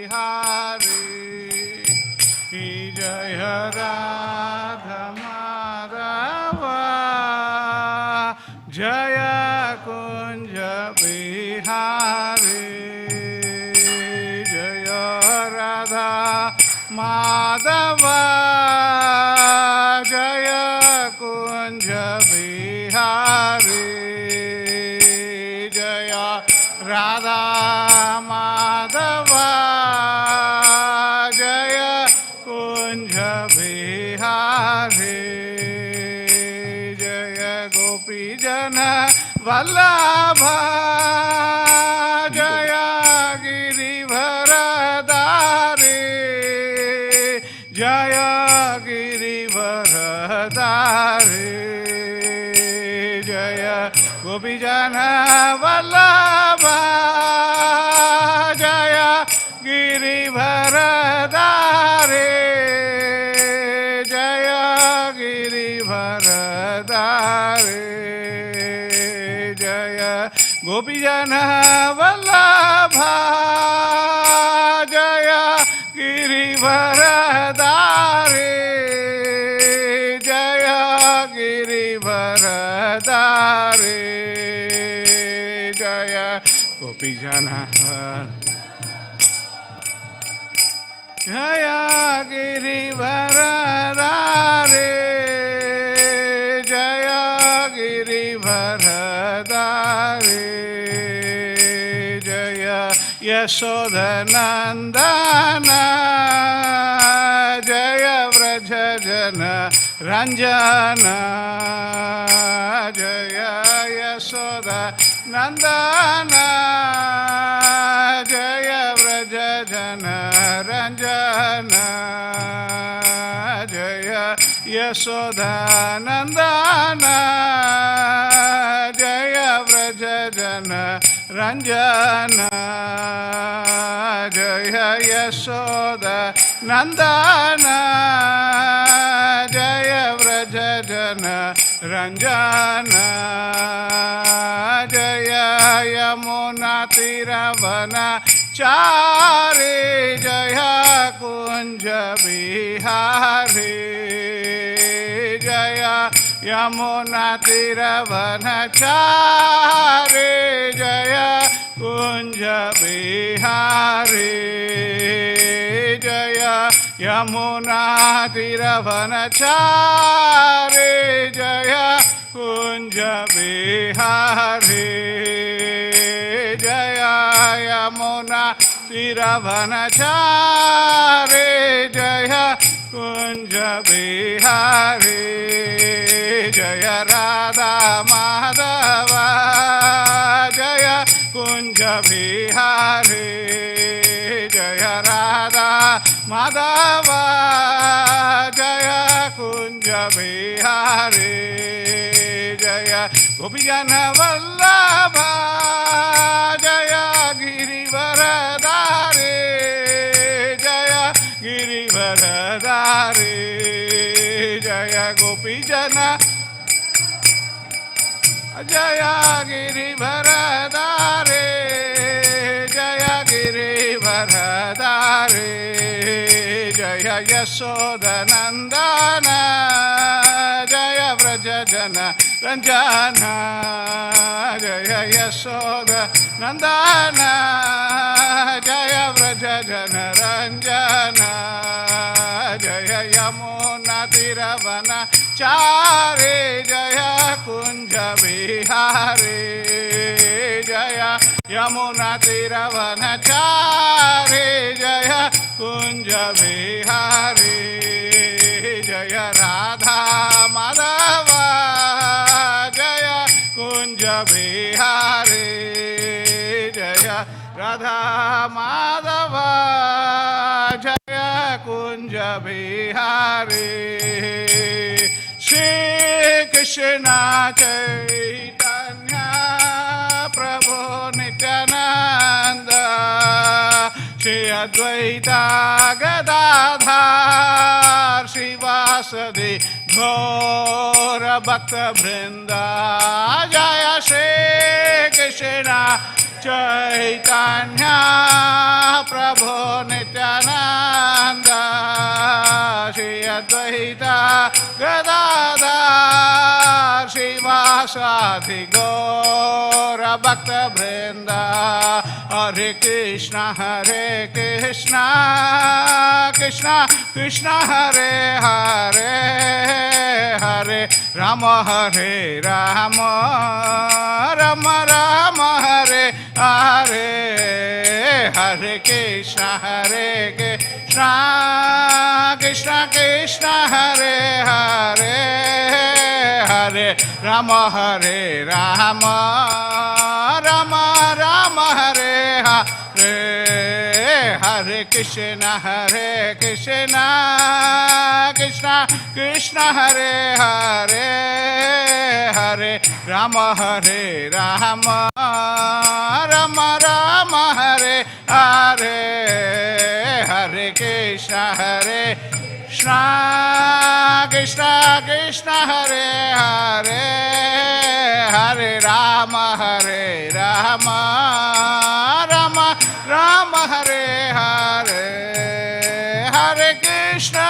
Hare, Jaya Radha Madhava, Jaya Kunja Bihari, Jaya Radha Madhava, Jaya Kunja Bihari, Jaya Radha Madhava, Jaya Kunja Bihari, Jaya Gopi Jana Vallabha, Jaya Girivardhari, Jaya Girivardhari, Jaya Gopi Jana Vallabha, Jaya Girivardhari, Jaya Girivardhari, Jaya Gopi Jana Vallabha, Jaya Girivardhari, Jaya Girivardhari, Jaya Gopi Jana Jaya Girivardhari, Jaya Girivardhari, Jaya Yashodanandana, Jaya Vrajajana Ranjana, Jaya Yashodanandana, Jaya Vrajajana Ranjana, Jaya Yashodanandana, Jaya Vrajajana Ranjana, Jaya Yashodanandana, Jaya Vrajajana Ranjana, Jaya Yamuna Tiravana Chari, Jaya Kunja Bihari, Jaya Yamuna Tiravana Chari, Jaya Kunja Bihari, Jaya Yamuna Tiravana Chari, Jaya Kunja Bihari, Jaya Yamuna Tiravana Chari, Jaya Kunja Bihari, Jaya Radha Madhava, Jaya Kunja Bihari, Jaya Radha Madhava, Jaya Kunja Bihari, Jaya Gopi Jana Vallabha, Jaya Girivardhari, Jaya Girivardhari, Jaya Gopi Jana Jaya Girivardhari, Jaya Girivardhari, Jaya Yashodanandana, Jaya Vrajajana Ranjana, Jaya Yashodanandana, Jaya Vrajajana Ranjana, Jaya Yamuna Tiravana Chari, Jaya Kunja Bihari, Jaya Yamuna Tiravana Chari, Jaya Kunja Bihari, Jaya Radha Madhava, Jaya Kunja Bihari, Jaya Radha Madhava, Jaya Kunja Bihari, Shri Krishna Chaitanya Prabhu Nityananda, Shri Advaita Gadadhar Shivasadi Gaura Bhakta Vrinda, Jaya Shri Krishna Chaitanya Prabhu Nityananda Shri Advaita Gadadhar Shivasati Gaura Bhakta Vrinda Hare Krishna Krishna Krishna Hare Hare Hare Rama Hare Rama Rama Rama Hare Hare Hare Krishna Krishna Krishna Krishna Hare Hare Hare Rama Hare Rama Rama Rama Hare Hare Hare Krishna Krishna Krishna Hare Hare Hare Rama Hare Rama Rama Rama Hare Hare Hare Krishna Krishna Krishna Hare Hare Hare Rama Hare Rama Rama Rama Hare Hare Hare Krishna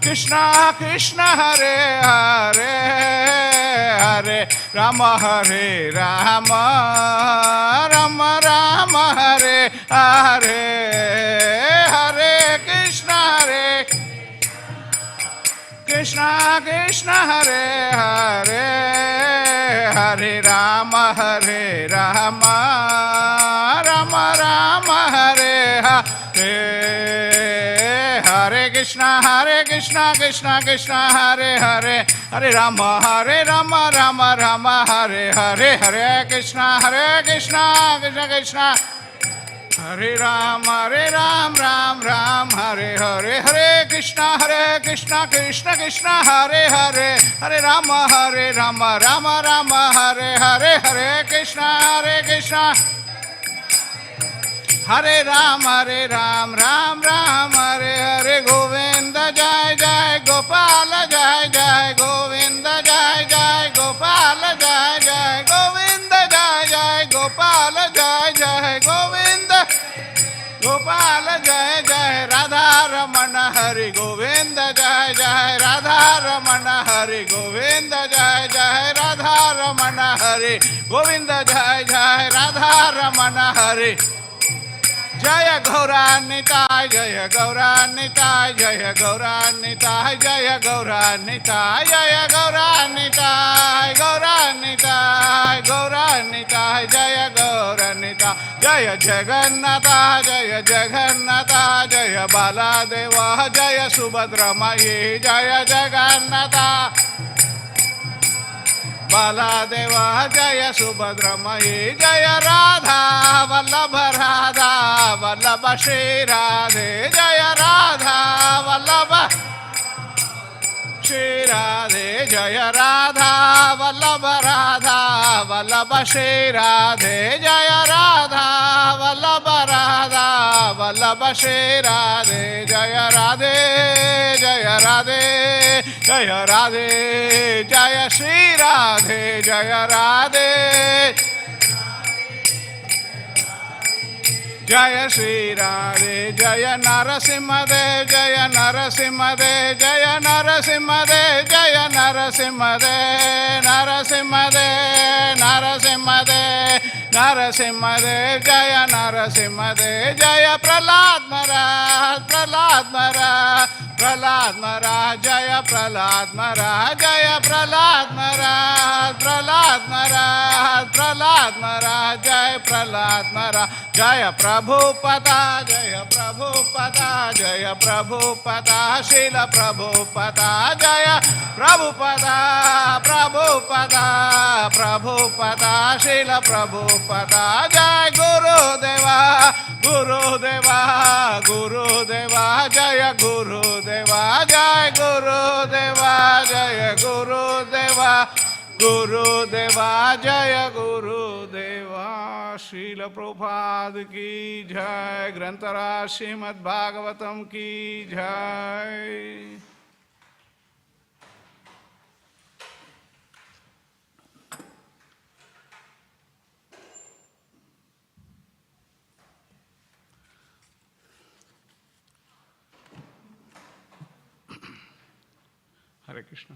Krishna Krishna Hare Hare Hare Rama Hare Rama Rama Rama Hare Hare Hare Krishna Krishna Hare Hare Hare Rama Hare Rama Rama Rama Hare Hare Hare Krishna Krishna Krishna Hare Hare Hare Rama Rama Rama Hare Hare Hare Krishna Krishna Krishna Hare Ram Ram Ram Hare Hare Hare Krishna Krishna Krishna Hare Hare Hare Rama Rama Rama Hare Hare Hare Krishna Hare Ram Ram Ram Hare Hare Govinda Jai Jai Gopal Jai Jai Govinda Jai Jai Gopal Jai Jai Govinda Jai Jai Gopal Jai Jai Govinda Gopal Jai Jai Radha Ramana Hari Govinda Jai Jai Radha Ramana Hari Govinda Jai Jai Radha Ramana Hari Govinda Jai Jai Radha Ramana Hari Jaya Gauranitai Jaya Gauranitai Jaya Gauranitai Jaya Gauranitai Jaya Gauranitai Gauranitai Gauranitai Jaya Gauranitai Jaya Jagannatha Jaya Jagannatha Jaya Baladeva Jaya Subhadramayi Jaya Jagannatha Baladeva Jaya Subhadramayi Jaya Radha Vallabha Radha Vallabha Shri Radhe Jaya Radha Vallabha Shri Radhe Jaya Radha Vallabha Radha Vallabha Shri Radhe Jaya Radha Vallabha Radha Vallabha Shri Radhe Jaya Radhe Jaya Radhe Jaya Radhe Jaya Shri Radhe Jaya Radhe Jaya Shri Radhe Jaya Narasimhadev Jaya Narasimhadev Jaya Narasimhadev Jaya Narasimhadev Narasimhadev Narasimhadev Narasimhadev Jaya Narasimhadev Jaya Prahlad Maharaj Prahlad Maharaj Prahlad Maharaj Jaya Prahlad Maharaj Jaya Prahlad Maharaj Prahlad Maharaj Prahlad Maharaj Jaya Prahlad Maharaj Jaya Prabhupada Jaya Prabhupada Jaya Prabhupada Srila Prabhupada Jaya Prabhupada Prabhupada Prabhupada Srila Prabhupada Jaya Gurudeva Gurudeva Gurudeva Jaya Gurudeva Jaya Gurudeva Jaya Gurudeva Gurudeva Jaya Gurudeva Srila Prabhupada ki jai Grantara Śrīmad Bhāgavatam ki jai Hare Krishna.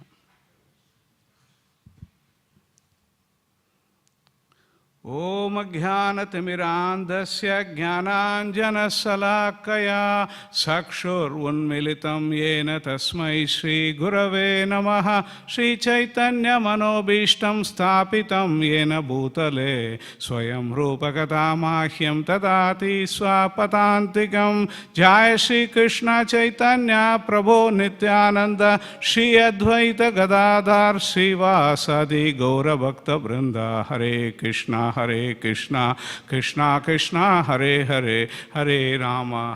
Om Jnanatimirandasya Jnananjanasalakaya Sakshur Unmilitam Yena Tasmai Shri Gurave Namaha Shri Chaitanya Manobishtam Stapitam Yena Bhutale Swayam Rupakatamahyam Tadati Swapatantikam Jai Shri Krishna Chaitanya Prabhu Nityananda Shri Advaita Gadadhar Srivasadi Gaura Bhakta Vrinda Hare Krishna Hare Krishna, Krishna Krishna, Hare Hare, Hare Rama,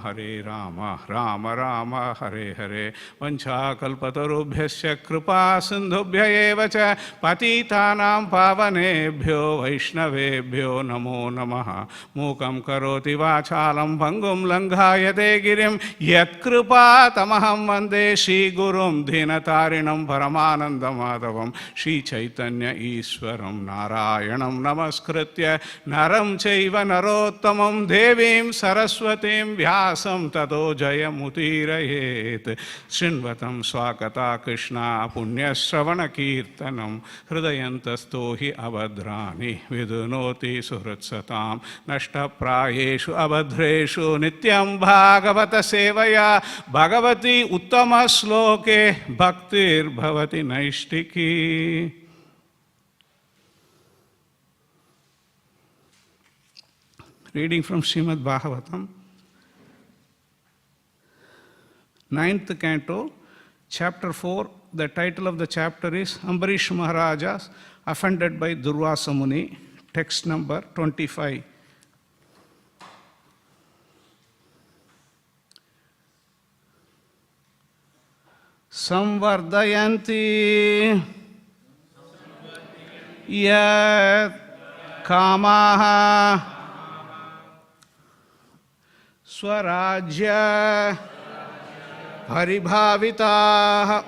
Rama Rama, Hare Hare. Vancha kalpatarubhyasya kripa sindhubhya eva cha patitanam pavanebhyo vaishnavebhyo namo namaha. Mukam karoti vachalam bhangum langhayate girim yat kripa tamaham vande Shri Gurum dhinatarinam paramanandamadavam Shri Chaitanya Ishwaram Narayanam Namaskar Naram chaiva narottamam devim saraswatim vyasam tato jayamutirayet Shrinvatam swakata Krishna punyasravana kirtanam hridayantastohi avadrani vidunoti suhritsatam nashtaprayeshu abhadreshu nityam bhagavata sevaya bhagavati uttama sloke bhaktir bhavati naishtiki. Reading from Śrīmad Bhāgavatam, 9th canto, chapter 4. The title of the chapter is Ambarish Maharajas offended by Durvasa Muni, text number 25. Samvardayanti yat kamaha Swarajya Paribhavita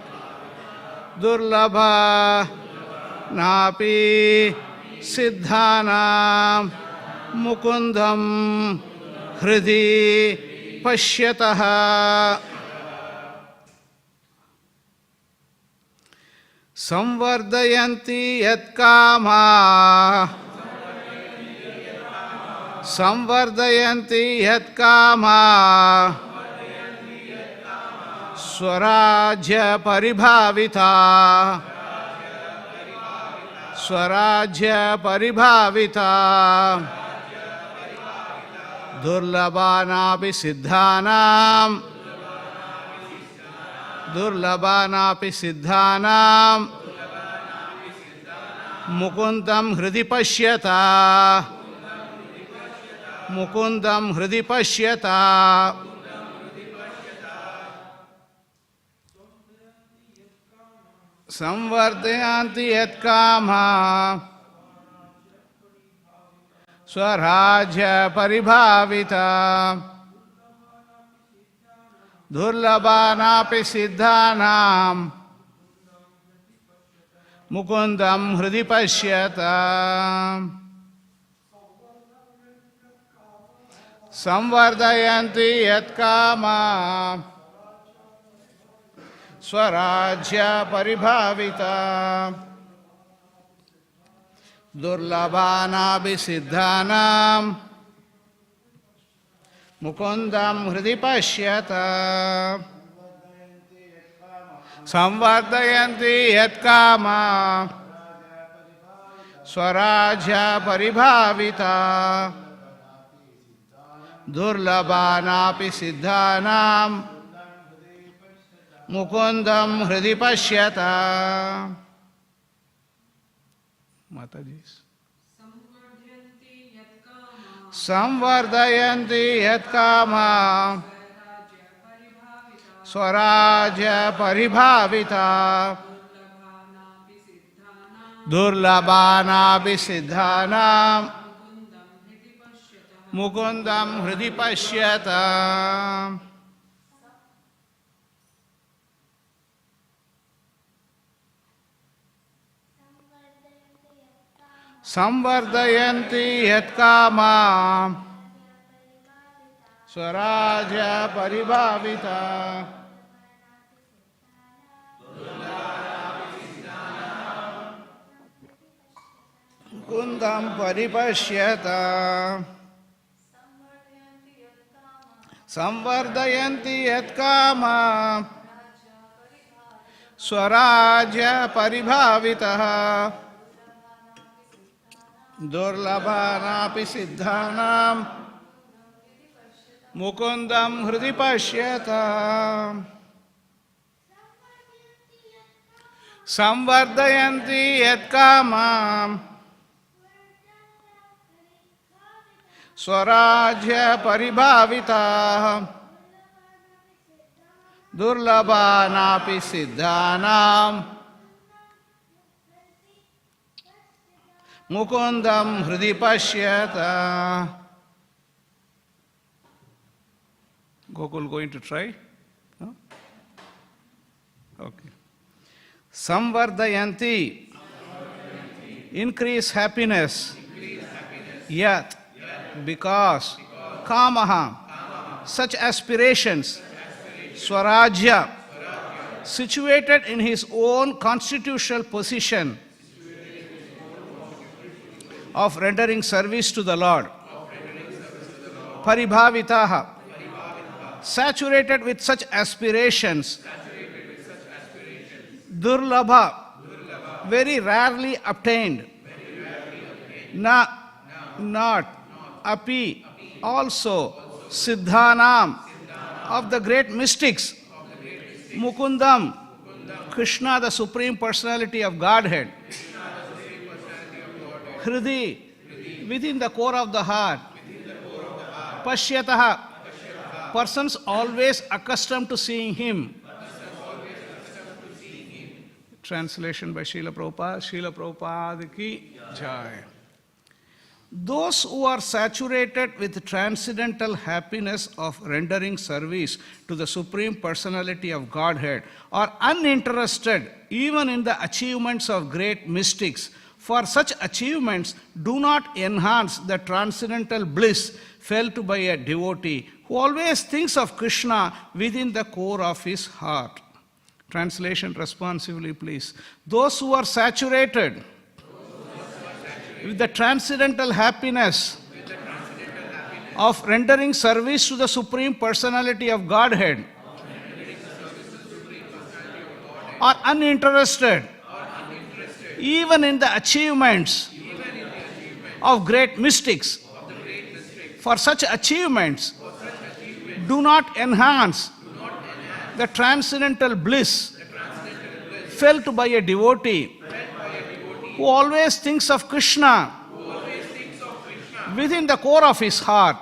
Durlabha Napi Siddhanam Mukundam Hridi Pashyataha Samvardayanti yatkama Samvardayanti yatkama Swarajya Paribhavita Swarajya Paribhavita Durlabhanapi Siddhanam Durlabhanapi Siddhanam Mukundam Hridi Pashyata Mukundam Hridi Pashyata Samvardayanti yatkama Swarajya Paribhavita Durlabhanapi Siddhanam Mukundam Hridi Pashyata Samvardayanti yatkama Swarajya Paribhavita Durlabhanapi Siddhanam Mukundam Hridi Pashyata Samvardayanti yatkama Swarajya Paribhavita Durlabhanapi Siddhanam Mukundam Hridi Pashyata. Mataji. Samvardayanti yatkama Swarajya Paribhavita Durlabhanapi Siddhanam Mukundam Hridi Pashyata. Samvardayanti yatkama Swarajya Paribhavita Mukundam paripashyata samvardayanti yat kama swarajya paribhavitaha durlabhanapi siddhanam Mukundam hridi pashyata samvardayanti yat kama swarajya paribhavita durlabhanapi siddhanam Mukundam hridi pashyata. Gokul going to try? No? Okay. Samvardayanti, increase happiness. Yat, because. Kamaha, such aspirations. Swarajya, situated in his own constitutional position of rendering service to the Lord. Paribhavitaha, saturated with such aspirations. Durlabha, very rarely obtained. Not. Api, also. Siddhanam, of the great mystics. Mukundam, Krishna, the Supreme Personality of Godhead. Hridi, within the core of the heart. Pashyataha, persons always accustomed to seeing him. Translation by Srila Prabhupada. Srila Prabhupada ki jai. Those who are saturated with transcendental happiness of rendering service to the Supreme Personality of Godhead are uninterested even in the achievements of great mystics, for such achievements do not enhance the transcendental bliss felt by a devotee who always thinks of Krishna within the core of his heart. Translation responsively, please. Those who are saturated with the transcendental happiness of rendering service to the Supreme Personality of Godhead are uninterested even in the achievements of great mystics. For such achievements do not enhance the transcendental bliss felt by a devotee who always thinks of Krishna within the core of his heart.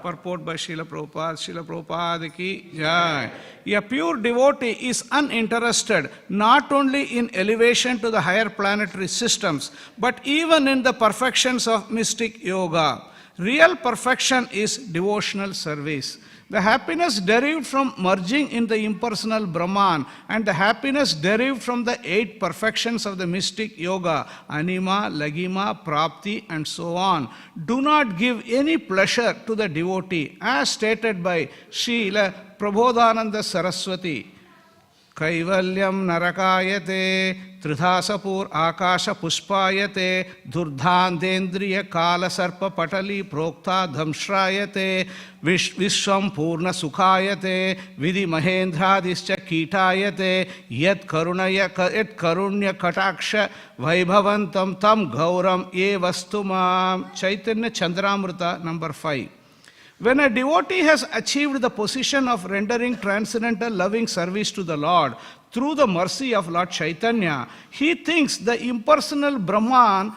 Purport by Srila Prabhupada. Srila Prabhupada ki jai. A pure devotee is uninterested not only in elevation to the higher planetary systems, but even in the perfections of mystic yoga. Real perfection is devotional service. The happiness derived from merging in the impersonal Brahman and the happiness derived from the 8 perfections of the mystic yoga, anima, lagima, prapti, and so on, do not give any pleasure to the devotee, as stated by Srila Prabodhananda Saraswati. Kaivalyam narakayate, tridhasapur akasha pushpayate, durdhandendriya kala sarpa patali prokta dhamshrayate, vishwam purna sukhayate, vidhi mahendradischa kitayate, yat karunya kataksha vaibhavantam tam gauram ye vastumam. Chaitanya Chandramrita, number 5. When a devotee has achieved the position of rendering transcendental loving service to the Lord through the mercy of Lord Chaitanya, he thinks the impersonal Brahman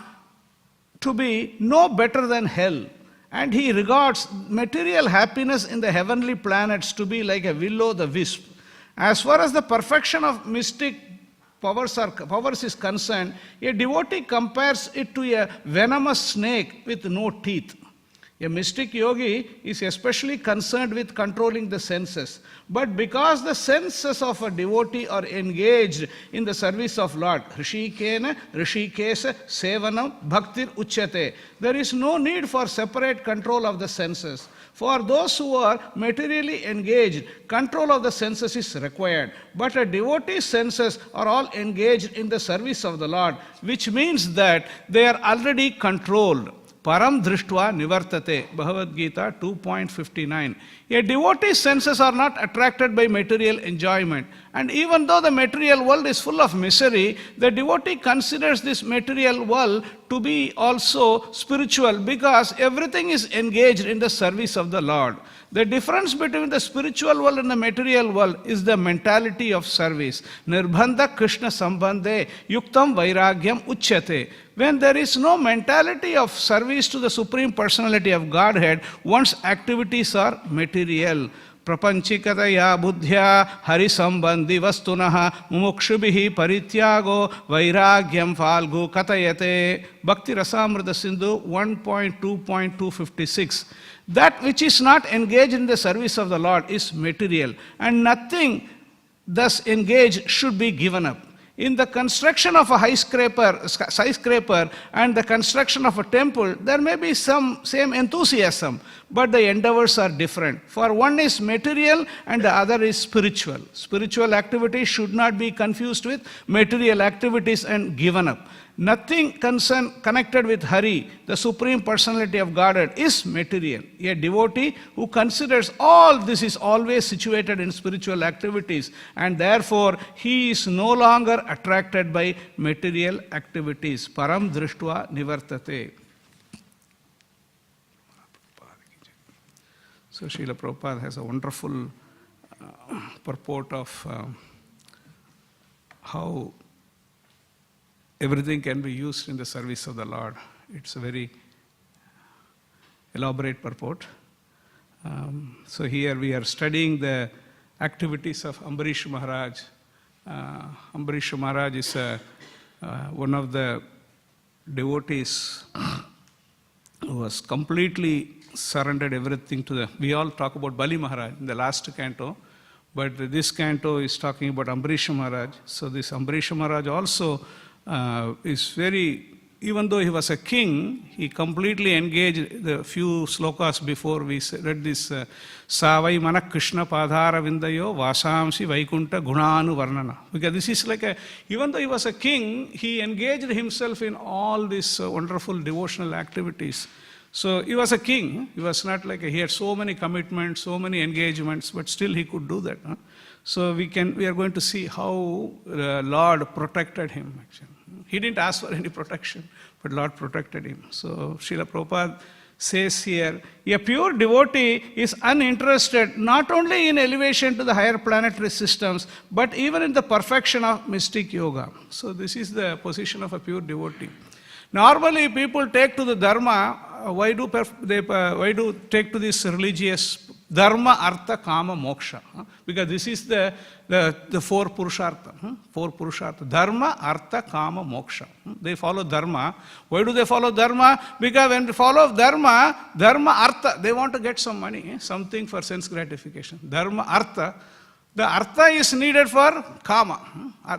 to be no better than hell, and he regards material happiness in the heavenly planets to be like a will-o'-the-wisp. As far as the perfection of mystic powers is concerned, a devotee compares it to a venomous snake with no teeth. A mystic yogi is especially concerned with controlling the senses. But because the senses of a devotee are engaged in the service of Lord, Rishikena, Rishikesa, Sevanam, Bhaktir Uchyate, there is no need for separate control of the senses. For those who are materially engaged, control of the senses is required. But a devotee's senses are all engaged in the service of the Lord, which means that they are already controlled. Param drishtva nivartate, Bhagavad Gita 2.59. A devotee's senses are not attracted by material enjoyment. And even though the material world is full of misery, the devotee considers this material world to be also spiritual because everything is engaged in the service of the Lord. The difference between the spiritual world and the material world is the mentality of service. Nirbandha Krishna sambandhe yuktam vairagyam uchyate. When there is no mentality of service to the Supreme Personality of Godhead, one's activities are material. Prapanchikataya buddhya harisambandhi vastunaha mumukshubhihi parityago vairagyam falgu katayate. Bhakti Rasamrita Sindhu 1.2.256. That which is not engaged in the service of the Lord is material, and nothing thus engaged should be given up. In the construction of a skyscraper and the construction of a temple, there may be some same enthusiasm, but the endeavors are different. For one is material and the other is spiritual. Spiritual activities should not be confused with material activities and given up. Nothing connected with Hari, the Supreme Personality of Godhead, is material. A devotee who considers all this is always situated in spiritual activities, and therefore he is no longer attracted by material activities. Param drishtva nivartate. So Srila Prabhupada has a wonderful purport of how everything can be used in the service of the Lord. It's a very elaborate purport. So here we are studying the activities of Ambarish Maharaj. Ambarish Maharaj is one of the devotees who was completely surrendered everything to the... We all talk about Bali Maharaj in the last canto, but this canto is talking about Ambarish Maharaj. So this Ambarish Maharaj also is very, even though he was a king, he completely engaged the few slokas before we read this Savai Mana Krishna Padhara Vindayo Vasamsi Vaikunta Gunanu Varnana. Because this is like a, even though he was a king, he engaged himself in all these wonderful devotional activities. So he was a king. He was not like he had so many commitments, so many engagements, but still he could do that. So we are going to see how the Lord protected him. Actually, he didn't ask for any protection, but Lord protected him. So Srila Prabhupada says here, a pure devotee is uninterested not only in elevation to the higher planetary systems, but even in the perfection of mystic yoga. So this is the position of a pure devotee. Normally, people take to the dharma. Why do take to this religious dharma, artha, kama, moksha? Because this is the four purushartha. Four purushartha: dharma, artha, kama, moksha. They follow dharma. Why do they follow dharma? Because when they follow dharma, artha, they want to get some money, something for sense gratification. Dharma, artha. The artha is needed for kama.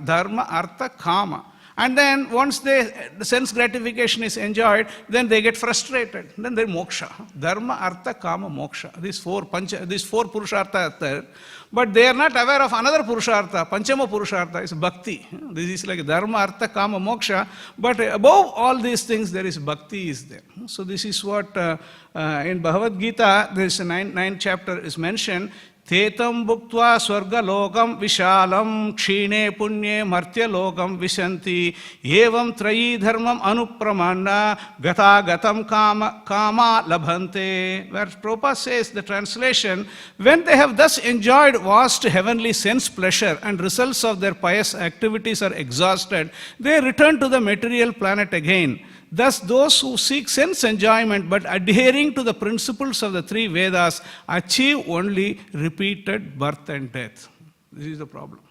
Dharma, artha, kama. And then once the sense gratification is enjoyed, then they get frustrated. Then they moksha. Dharma, artha, kama, moksha. These four purushartha are there. But they are not aware of another purushartha. Panchama purushartha is bhakti. This is like dharma, artha, kama, moksha. But above all these things, there is bhakti is there. So this is what in Bhagavad Gita, there is a 9th chapter is mentioned. Tetam bhuktva swarga lokam vishalam kshine punye martya lokam vishanti evam trayi dharmam anupramana gata gatam kama labhante. Where Prabhupada says, the translation, when they have thus enjoyed vast heavenly sense pleasure and results of their pious activities are exhausted, they return to the material planet again. Thus, those who seek sense enjoyment but adhering to the principles of the three Vedas achieve only repeated birth and death. This is the problem.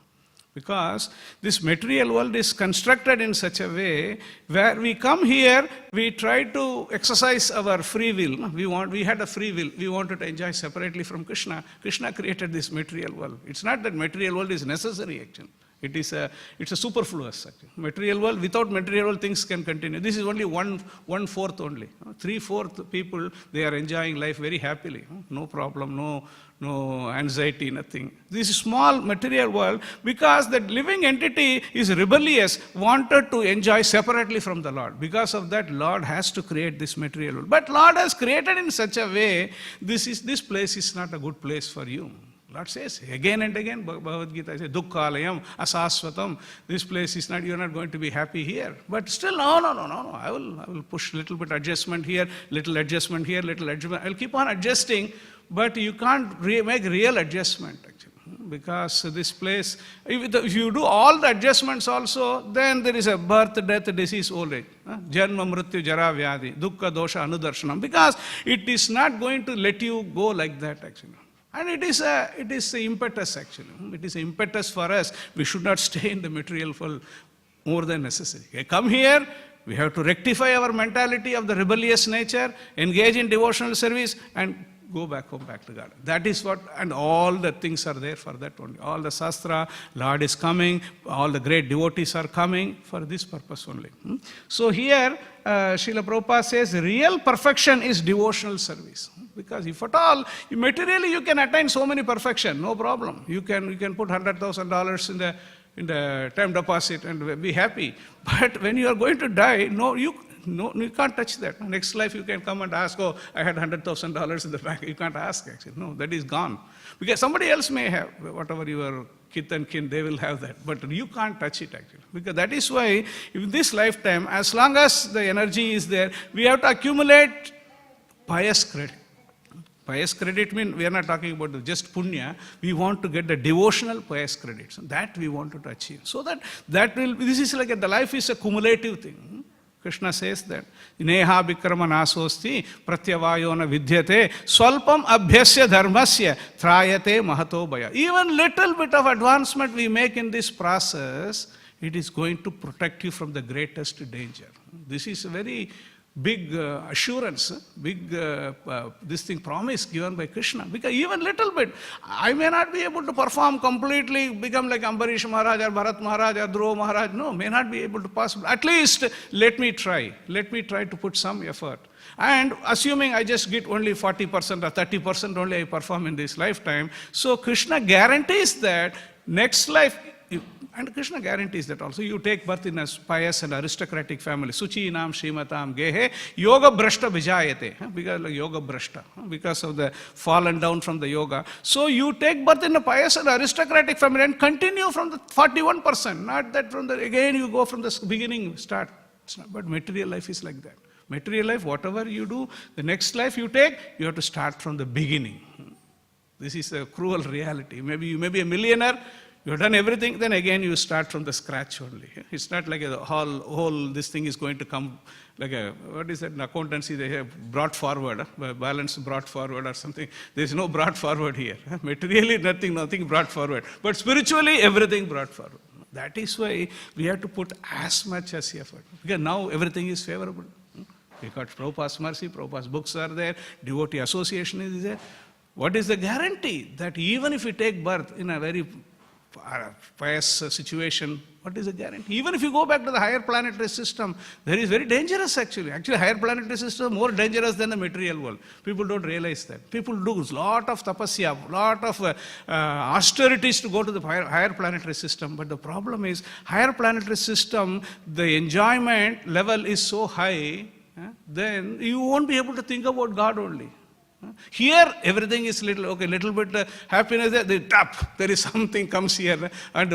Because this material world is constructed in such a way where we come here, we try to exercise our free will. We had a free will. We wanted to enjoy separately from Krishna. Krishna created this material world. It's not that material world is necessary actually. It's a superfluous actually. Material world, without material world things can continue. This is only one fourth only. 3/4 people, they are enjoying life very happily. No problem, no anxiety, nothing. This small material world, because that living entity is rebellious, wanted to enjoy separately from the Lord. Because of that, Lord has to create this material world. But Lord has created in such a way, this place is not a good place for you. Lord says again and again, Bhagavad Gita says, Dukkhalayam, Asasvatam, this place is not, you're not going to be happy here. But still, no, I will push little bit adjustment here, little adjustment here, little adjustment. I'll keep on adjusting, but you can't make real adjustment actually. Because this place, if you do all the adjustments also, then there is a birth, death, disease, old age. Janma, Mrityu, Jara, Vyadhi, Dukkha, Dosha, Anudarshanam. Because it is not going to let you go like that actually. And it is a impetus actually. It is an impetus for us. We should not stay in the material world more than necessary. Okay, come here, we have to rectify our mentality of the rebellious nature, engage in devotional service, and go back home, back to God. That is what, and all the things are there for that only. All the Shastra, Lord is coming, all the great devotees are coming for this purpose only. So here, Srila Prabhupada says, real perfection is devotional service. Because if at all, materially you can attain so many perfection, no problem. You can put $100,000 in the time deposit and be happy. But when you are going to die, you can't touch that. Next life you can come and ask, oh, I had $100,000 in the bank. You can't ask actually. No, that is gone. Because somebody else may have, whatever your kith and kin, they will have that. But you can't touch it actually. Because that is why in this lifetime, as long as the energy is there, we have to accumulate pious credit. Pious credit means we are not talking about just punya. We want to get the devotional pious credit. So that we want to achieve. So this is like the life is a cumulative thing. Krishna says that, Neha Vikrama Nasosti Pratyavayona Vidyate Swalpam Abhyasya Dharmasya Trayate Mahato Bhaya. Even little bit of advancement we make in this process, it is going to protect you from the greatest danger. This is a very big assurance, big promise given by Krishna. Because even little bit, I may not be able to perform completely, become like Ambarish Maharaj or Bharat Maharaj or Dhruva Maharaj. No, may not be able to pass. At least let me try. Let me try to put some effort. And assuming I just get only 40% or 30% only I perform in this lifetime, so Krishna guarantees that next life, and Krishna guarantees that also. You take birth in a pious and aristocratic family. Suchi nam Shrimatam Gehe Yoga Brashta Vijayate. Because like Yoga Brashta. Because of the fallen down from the yoga. So you take birth in a pious and aristocratic family and continue from the 41%. Not that from the, again you go from the beginning, start. But material life is like that. Material life, whatever you do, the next life you take, you have to start from the beginning. This is a cruel reality. Maybe you may be a millionaire, you have done everything, then again you start from the scratch only. It's not like a whole this thing is going to come like a, what is that, an accountancy, they have brought forward, balance brought forward or something. There's no brought forward here. Materially nothing brought forward. But spiritually everything brought forward. That is why we have to put as much as effort. Because now everything is favorable. Because Prabhupada's mercy, Prabhupada's books are there, devotee association is there. What is the guarantee that even if we take birth in a very pious situation, what is the guarantee? Even if you go back to the higher planetary system, there is very dangerous actually. Actually, higher planetary system is more dangerous than the material world. People don't realize that. People do a lot of tapasya, lot of austerities to go to the higher planetary system. But the problem is, higher planetary system, the enjoyment level is so high, then you won't be able to think about God only. Here, everything is little bit happiness, there is something comes here, and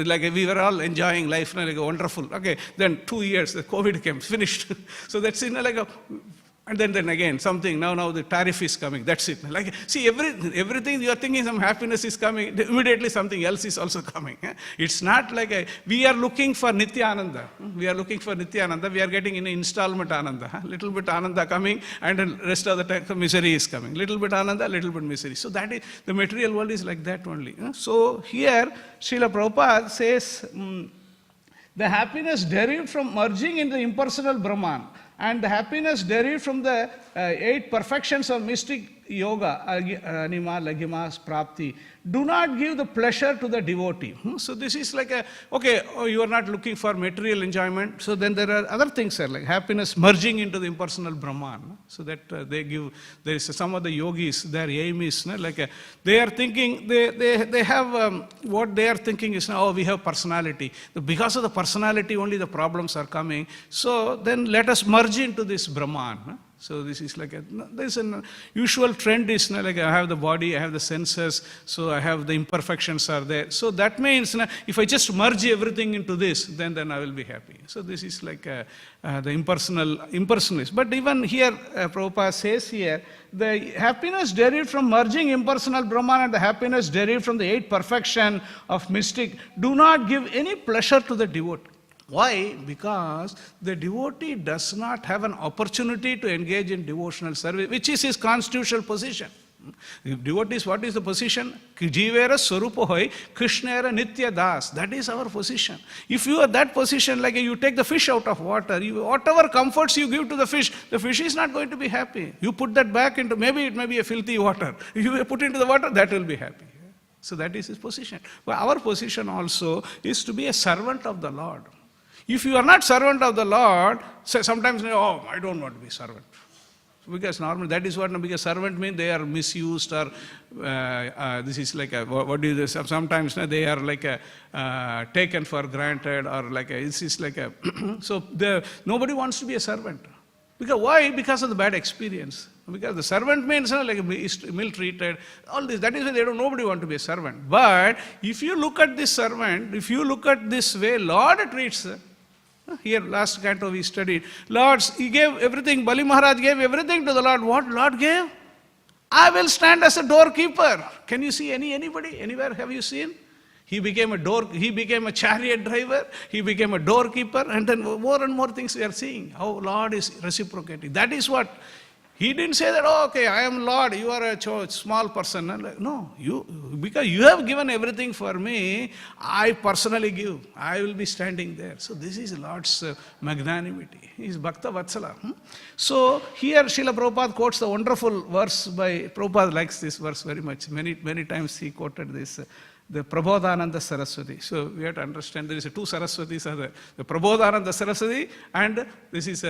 like we were all enjoying life, like wonderful. Okay, then 2 years, the COVID came, finished. So that's like And then again, something, now the tariff is coming, that's it. Like, see, everything you are thinking some happiness is coming, immediately something else is also coming. It's not like we are looking for Nityananda. We are looking for Nityananda, we are getting in installment Ananda. Little bit Ananda coming, and the rest of the time misery is coming. Little bit Ananda, little bit misery. So that is, the material world is like that only. So here, Srila Prabhupada says, the happiness derived from merging in the impersonal Brahman, and the happiness derived from the 8 perfections of mystic yoga, anima, lagimas, prapti, do not give the pleasure to the devotee. So this is like you are not looking for material enjoyment. So then there are other things like happiness merging into the impersonal Brahman. So that they give, there is some of the yogis, their aim is they are thinking, they have, what they are thinking is, we have personality. Because of the personality only the problems are coming. So then let us merge into this Brahman. So this is like there's a usual trend is like I have the body, I have the senses, so I have the imperfections are there. So that means if I just merge everything into this, then I will be happy. So this is like the impersonalist. But even here, Prabhupada says here, the happiness derived from merging impersonal Brahman and the happiness derived from the 8 perfection of mystic do not give any pleasure to the devotee. Why? Because the devotee does not have an opportunity to engage in devotional service, which is his constitutional position. Devotees, what is the position? Jivera Swarupa Hoy, Krishnera Nitya Das. That is our position. If you are that position, like you take the fish out of water, whatever comforts you give to the fish is not going to be happy. You put that back into, maybe it may be a filthy water. You put into the water, that will be happy. So that is his position. But our position also is to be a servant of the Lord. If you are not servant of the Lord, sometimes, I don't want to be servant. Because normally that is what, because servant means they are misused or this is like what do you, sometimes they are like taken for granted or like it's like so nobody wants to be a servant. Because why? Because of the bad experience. Because the servant means like ill-treated, all this. That is why nobody wants to be a servant. But if you look at this servant, if you look at this way Lord treats, here last canto we studied, he gave everything, Bali Maharaj gave everything to the Lord. What Lord gave? I will stand as a doorkeeper. Can you see anybody, anywhere have you seen? He became a chariot driver, he became a doorkeeper, and then more and more things we are seeing, how Lord is reciprocating. That is what, he didn't say that, I am Lord, you are a small person. No, because you have given everything for me, I personally give. I will be standing there. So this is Lord's magnanimity. He is Bhakta Vatsala. So here Srila Prabhupada quotes the wonderful verse by, Prabhupada likes this verse very much. Many times he quoted this. The Prabodhananda Saraswati. So we have to understand there is 2 Saraswatis are there. The Prabodhananda Saraswati and this is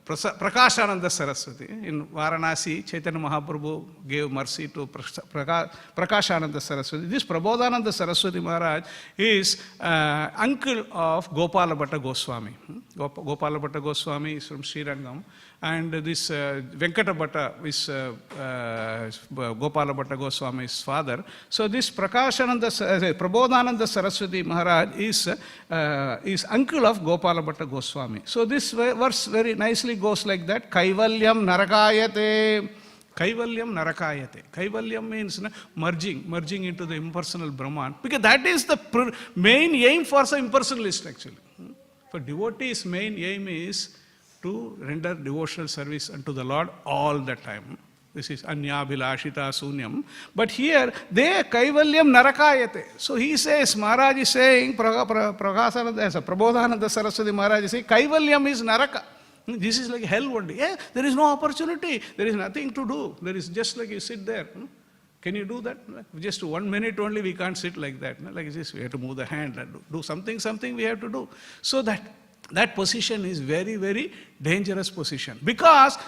Prakashananda Saraswati. In Varanasi, Chaitanya Mahaprabhu gave mercy to Prakashananda Saraswati. This Prabodhananda Saraswati Maharaj is uncle of Gopala Bhatta Goswami. Gopala Bhatta Goswami is from Srirangam. And this Venkata Bhatta is Gopala Bhatta Goswami's father. So this Prabodhananda Saraswati Maharaj is uncle of Gopala Bhatta Goswami. So this verse very nicely goes like that. Kaivalyam narakayate. Kaivalyam narakayate. Kaivalyam means merging into the impersonal Brahman. Because that is the main aim for some impersonalist actually. For devotees, main aim is to render devotional service unto the Lord all the time. This is Anyabhilashita Sunyam. But here, they Kaivalyam Narakayate. So he says, Maharaj is saying, Prabodhananda Saraswati Maharaj is saying, Kaivalyam is Naraka. This is like hell one day. Yeah, there is no opportunity. There is nothing to do. There is just like you sit there. Can you do that? Just 1 minute only, we can't sit like that. Like this, we have to move the hand and do something we have to do. So that position is very, very dangerous position. Because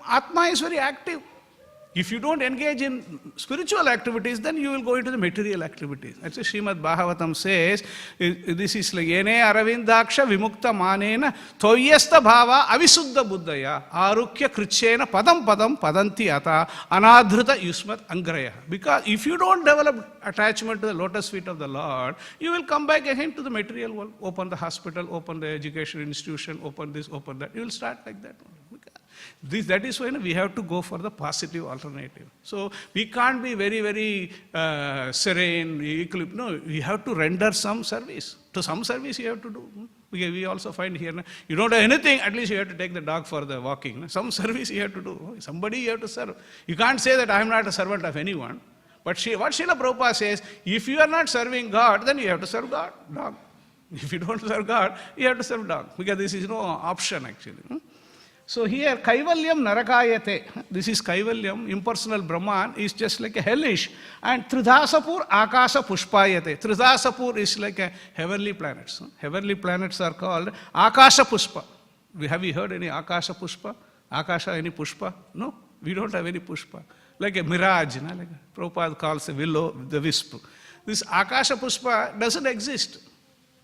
Atma is very active. If you don't engage in spiritual activities, then you will go into the material activities. That's why Śrīmad Bhāgavatam says, this is like, Yene Aravindaksha Vimukta Manena Toyesta Bhava Avisuddha Buddhaya Arukya Krichena Padam Padanti Ata Anadhrita Yusmat Angraya. Because if you don't develop attachment to the lotus feet of the Lord, you will come back again to the material world. Open the hospital, open the education institution, open this, open that. You will start like that. That is why we have to go for the positive alternative. So we can't be very, very serene, equilibrium. No, we have to render some service. To some service you have to do. We also find here, you don't have anything, at least you have to take the dog for the walking. Some service you have to do. Somebody you have to serve. You can't say that I am not a servant of anyone. But what Srila Prabhupada says, if you are not serving God, then you have to serve God, dog. If you don't serve God, you have to serve dog. Because this is no option actually. So here, Kaivalyam Narakayate, this is Kaivalyam, impersonal Brahman, is just like a hellish. And Tridhasapur Akasha Pushpayate. Tridhasapur is like a heavenly planets. Heavenly planets are called Akasha Pushpa. Have you heard any Akasha Pushpa? Akasha, any Pushpa? No, we don't have any Pushpa. Like a mirage, like Prabhupada calls a willow, the wisp. This Akasha Pushpa doesn't exist.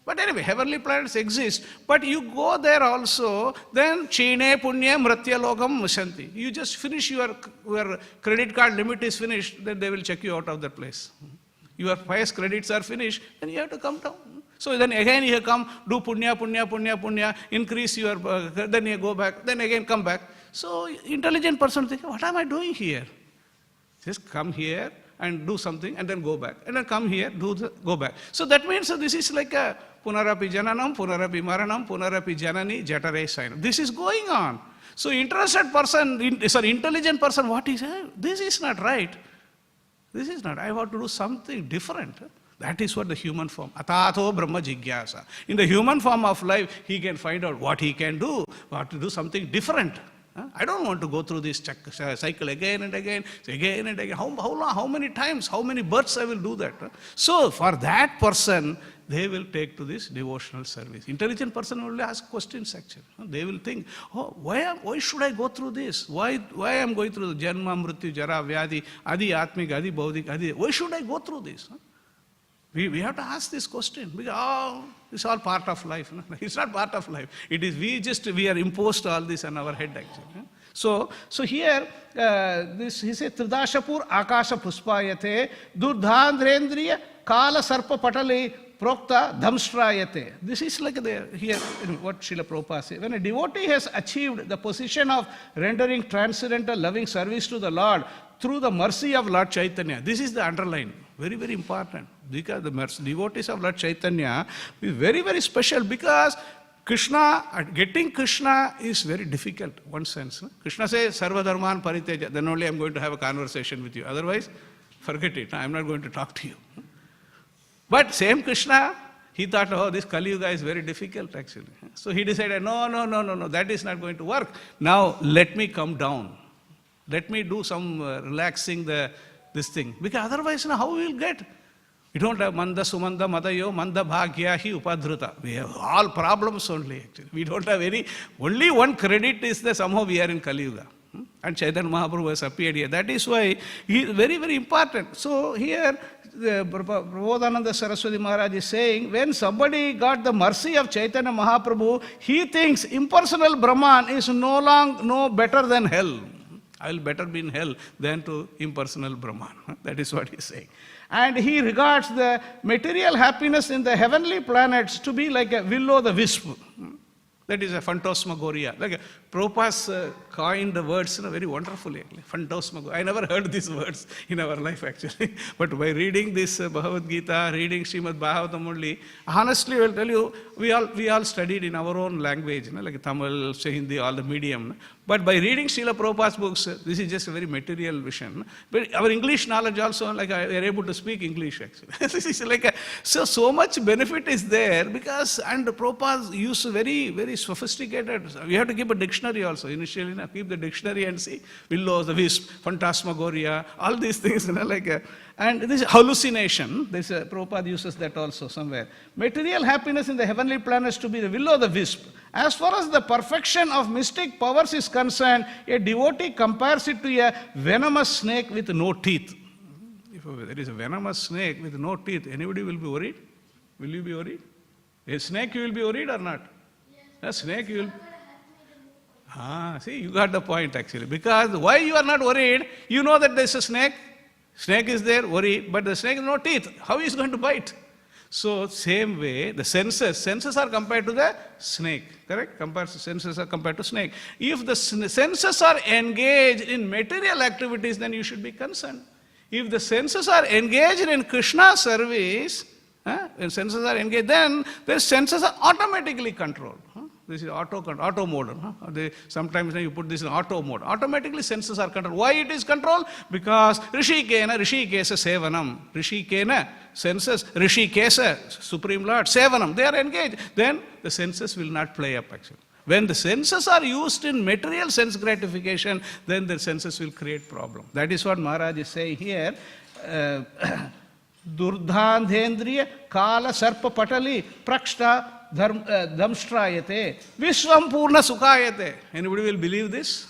But anyway, heavenly planets exist. But you go there also, then Chine Punya Mratya Logam Mushanti. You just finish your credit card limit is finished, then they will check you out of that place. Your pious credits are finished, then you have to come down. So then again you come, do punya, increase your, then you go back, then again come back. So intelligent person thinks, what am I doing here? Just come here and do something and then go back. And then come here, go back. So that means this is like a punarapi jananam, punarapi maranam, punarapi janani, jatare sainam. This is going on. So interested person, intelligent person, what is it? This is not right. This is not. I want to do something different. That is what the human form. Atato Brahma Jigyasa. In the human form of life, he can find out what he can do, what to do something different. I don't want to go through this cycle again and again. How long, how many times, how many births I will do that? So for that person, they will take to this devotional service. Intelligent person will ask questions actually. They will think, oh, why should I go through this? Why I am going through the Janma, Mrityu, Jara, Vyadi, Adi Atmik, Adi Baudik, Adi. Why should I go through this? We have to ask this question because it's all part of life. No? It's not part of life. It is we are imposed all this on our head actually. So here he said Tridashapur Akasha Puspayate Durdhandrendriya Kala Sarpa Patali Prokta Dhamstrayate. This is like here what Srila Prabhupada says. When a devotee has achieved the position of rendering transcendental loving service to the Lord through the mercy of Lord Chaitanya, this is the underline. Very, very important. Because the devotees of Lord Chaitanya is very, very special because getting Krishna is very difficult, one sense. Krishna says, Sarva Dharman Pariteja, then only I am going to have a conversation with you. Otherwise, forget it. I am not going to talk to you. But same Krishna, he thought, oh, this Kali Yuga is very difficult actually. So he decided, no, that is not going to work. Now, let me come down. Let me do some relaxing this thing. Because otherwise, how we will get? We don't have Manda, Sumanda, Madayo, Manda, Bhagyahi, Upadhruta. We have all problems only actually. We don't have only one credit is that somehow we are in Kali Yuga. And Chaitanya Mahaprabhu has appeared here. That is why he is very, very important. So here, Prabodhananda Saraswati Maharaj is saying, when somebody got the mercy of Chaitanya Mahaprabhu, he thinks impersonal Brahman is no better than hell. I will better be in hell than to impersonal Brahman. That is what he is saying. And he regards the material happiness in the heavenly planets to be like a will-o'-the-wisp. That is a phantasmagoria. Like Prabhupada coined the words very wonderfully. Phantasmagoria. I never heard these words in our life actually. But by reading this Bhagavad Gita, reading Śrīmad Bhāgavatam only, honestly I will tell you, we all studied in our own language, like Tamil, Hindi, all the medium. But by reading Srila Prabhupada's books, this is just a very material vision. But our English knowledge also, we are able to speak English actually. This is like so much benefit is there because, and Prabhupada used very, very sophisticated, we have to keep a dictionary also. Initially, keep the dictionary and see willows, the wisp, phantasmagoria, all these things, and this hallucination, Prabhupada uses that also somewhere. Material happiness in the heavenly planets to be the will-o'-the-wisp. As far as the perfection of mystic powers is concerned, a devotee compares it to a venomous snake with no teeth. If there is a venomous snake with no teeth, anybody will be worried? Will you be worried? A snake you will be worried or not? Yes. A snake you will... see, you got the point actually. Because why you are not worried? You know that there is a snake. Snake is there, worry, but the snake has no teeth. How is he going to bite? So same way, the senses are compared to the snake, correct? Senses are compared to snake. If the senses are engaged in material activities, then you should be concerned. If the senses are engaged in Krishna service, when senses are engaged, then the senses are automatically controlled. This is auto mode. Sometimes you put this in auto mode. Automatically senses are controlled. Why it is controlled? Because Rishikena Sevanam. Rishikena, senses, Rishikesa, Supreme Lord, Sevanam. They are engaged. Then the senses will not play up actually. When the senses are used in material sense gratification, then the senses will create problem. That is what Maharaj is saying here. Durdhandhendriya Kala Sarpa Patali Prakshta Dhamstrayate Vishwam Purna Sukhayate. Anybody will believe this?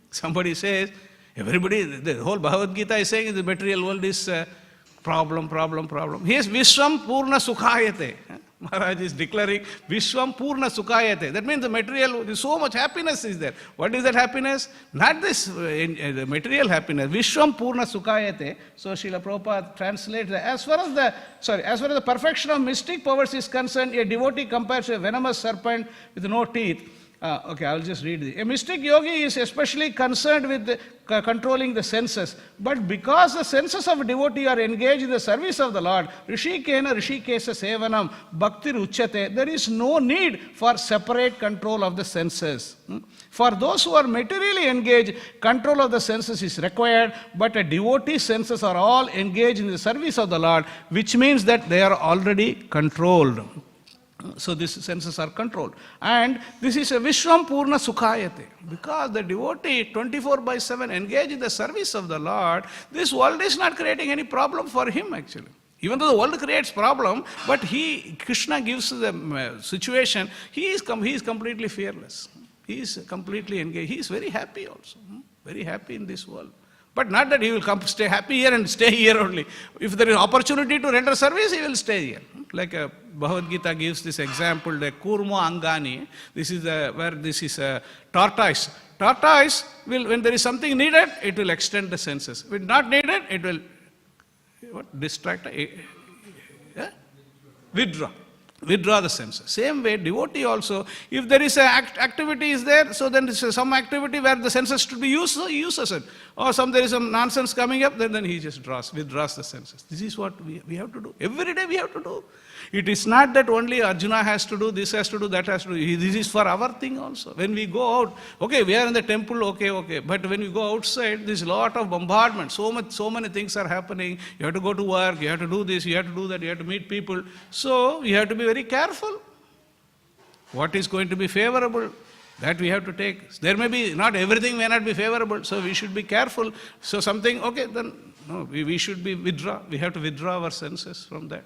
Somebody says, everybody, the whole Bhagavad Gita is saying the material world is problem. He is Vishwam Purna Sukhayate. Maharaj is declaring Vishwam Purna Sukhayate. That means the material, so much happiness is there. What is that happiness? Not this the material happiness. Vishwam Purna Sukhayate. So Srila Prabhupada translates that. As far as the perfection of mystic powers is concerned, a devotee compares to a venomous serpent with no teeth. Okay, I will just read this. A mystic yogi is especially concerned with controlling the senses. But because the senses of a devotee are engaged in the service of the Lord, Rishikena Rishikesa Sevanam Bhaktir Uchyate, there is no need for separate control of the senses. For those who are materially engaged, control of the senses is required, but a devotee's senses are all engaged in the service of the Lord, which means that they are already controlled. So these senses are controlled. And this is a Vishwam Purna Sukhayate. Because the devotee 24/7 engaged in the service of the Lord, this world is not creating any problem for him actually. Even though the world creates problem, but Krishna gives the situation, he is completely fearless. He is completely engaged. He is very happy also. Very happy in this world. But not that he will come stay happy here and stay here only. If there is opportunity to render service, he will stay here. Like Bhagavad Gita gives this example, the Kurma Angani. This is where this is a tortoise. Tortoise will, when there is something needed, it will extend the senses. When not needed, it will distract, withdraw the senses. Same way, devotee also, if there is an activity is there, so then there is some activity where the senses should be used, so he uses it. Or there is some nonsense coming up, then he just withdraws the senses. This is what we have to do. Every day we have to do. It is not that only Arjuna has to do, this has to do, that has to do. This is for our thing also. When we go out, okay, we are in the temple, okay. But when we go outside, there is a lot of bombardment. So many things are happening. You have to go to work, you have to do this, you have to do that, you have to meet people. So you have to be very careful. What is going to be favorable, that we have to take. There may be, not everything may not be favorable, so we should be careful. So something, okay, then no, we should be we have to withdraw our senses from that.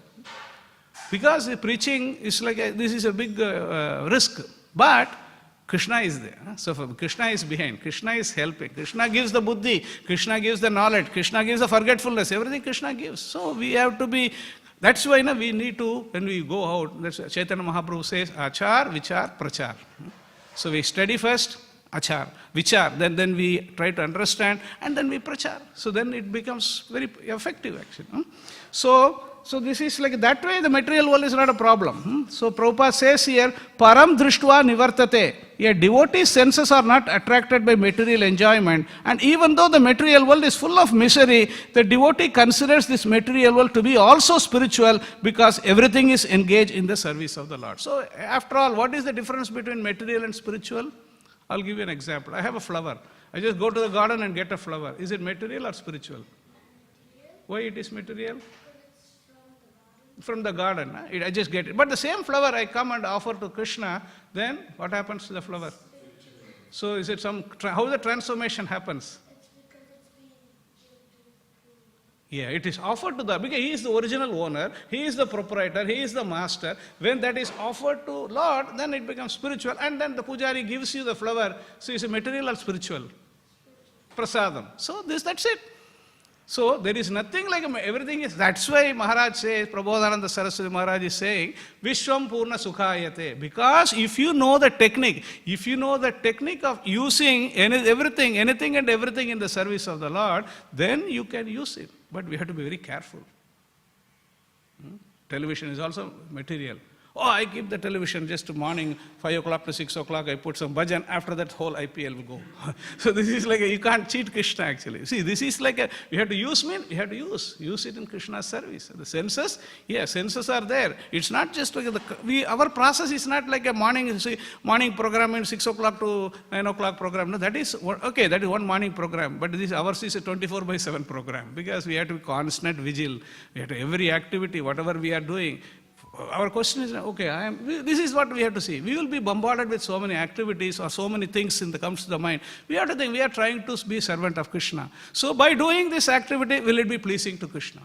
Because the preaching is like, this is a big risk. But Krishna is there. So Krishna is behind. Krishna is helping. Krishna gives the buddhi. Krishna gives the knowledge. Krishna gives the forgetfulness. Everything Krishna gives. So we have to be, that's why we need to, when we go out, that's Chaitanya Mahaprabhu says, Achar, Vichar, Prachar. So we study first, Achar, Vichar, then we try to understand, and then we Prachar. So then it becomes very effective actually. So this is like, that way the material world is not a problem. So Prabhupada says here, Param Drishtva Nivartate. A devotee's senses are not attracted by material enjoyment. And even though the material world is full of misery, the devotee considers this material world to be also spiritual because everything is engaged in the service of the Lord. So after all, what is the difference between material and spiritual? I'll give you an example. I have a flower. I just go to the garden and get a flower. Is it material or spiritual? Why it is material? From the garden, I just get it. But the same flower I come and offer to Krishna, then what happens to the flower? So is it how the transformation happens? Yeah, it is offered to because he is the original owner, he is the proprietor, he is the master. When that is offered to Lord, then it becomes spiritual, and then the pujari gives you the flower. So is it material or spiritual? Prasadam. So that's it. So there is nothing like everything is, that's why Maharaj says, Prabodhananda Saraswati Maharaj is saying, Vishwam Purna Sukhayate. Because if you know the technique of using anything and everything in the service of the Lord, then you can use it. But we have to be very careful. Television is also material. Oh, I keep the television just morning, 5 o'clock to 6 o'clock, I put some bhajan, after that whole IPL will go. So this is like, you can't cheat Krishna actually. See, this is like you have to use you have to use it in Krishna's service. The senses, senses are there. It's not just like our process is not like a morning program in 6 o'clock to 9 o'clock program. No, that is, okay, that is one morning program, but ours is a 24/7 program because we have to be constant vigil. We have to, every activity, whatever we are doing, our question is, okay, this is what we have to see. We will be bombarded with so many activities or so many things comes to the mind. We have to think, we are trying to be servant of Krishna. So by doing this activity, will it be pleasing to Krishna?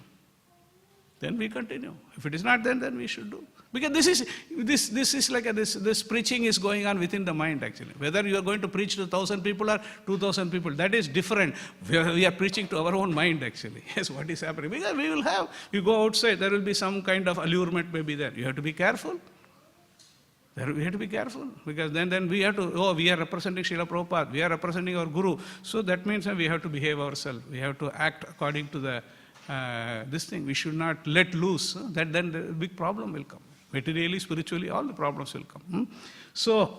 Then we continue. If it is not, then we should do. Because this is like this preaching is going on within the mind actually. Whether you are going to preach to 1,000 people or 2,000 people, that is different. We are preaching to our own mind actually. Yes, what is happening? Because we will have, you go outside, there will be some kind of allurement may be there. You have to be careful. We have to be careful because then we have to, we are representing Srila Prabhupada, we are representing our Guru. So that means we have to behave ourselves. We have to act according to the this thing. We should not let loose. Then the big problem will come. Materially, spiritually, all the problems will come. So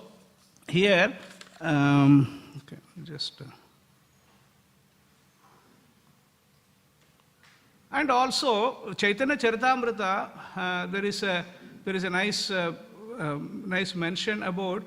here, okay, just. And also, Chaitanya Charitamrita, there is a nice mention about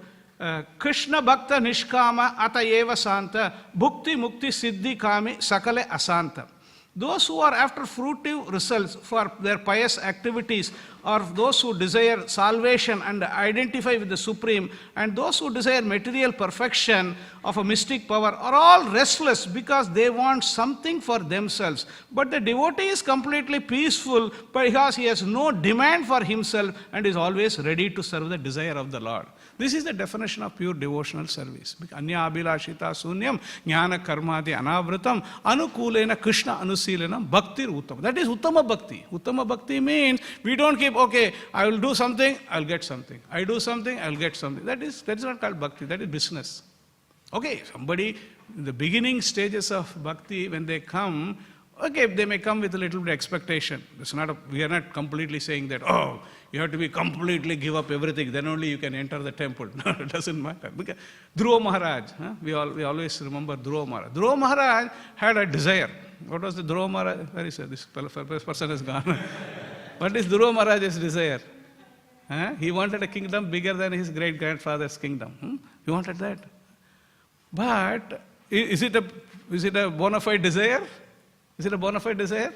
Krishna Bhakta Nishkama Atayeva Santa Bhukti Mukti Siddhi Kami Sakale Asanta. Those who are after fruitive results for their pious activities, or those who desire salvation and identify with the Supreme, and those who desire material perfection of a mystic power, are all restless because they want something for themselves. But the devotee is completely peaceful because he has no demand for himself and is always ready to serve the desire of the Lord. This is the definition of pure devotional service. Anya abhilashita sunyam jnana karmadi anavritam anukulena Krishna anusilenam bhaktir uttam. That is uttama bhakti. Uttama bhakti means we don't keep, okay, I will do something, I'll get something. I do something, I'll get something. That's not called bhakti, that is business. Okay, somebody, in the beginning stages of bhakti, when they come, okay, they may come with a little bit of expectation. We are not completely saying that, oh, you have to be completely give up everything, then only you can enter the temple. No, it doesn't matter. Because Dhruva Maharaj, we always remember Dhruva Maharaj. Dhruva Maharaj had a desire. What was the Dhruva Maharaj? Where is it? This person has gone. What is Dhruva Maharaj's desire? He wanted a kingdom bigger than his great-grandfather's kingdom. He wanted that. But is it a bona fide desire? Is it a bona fide desire?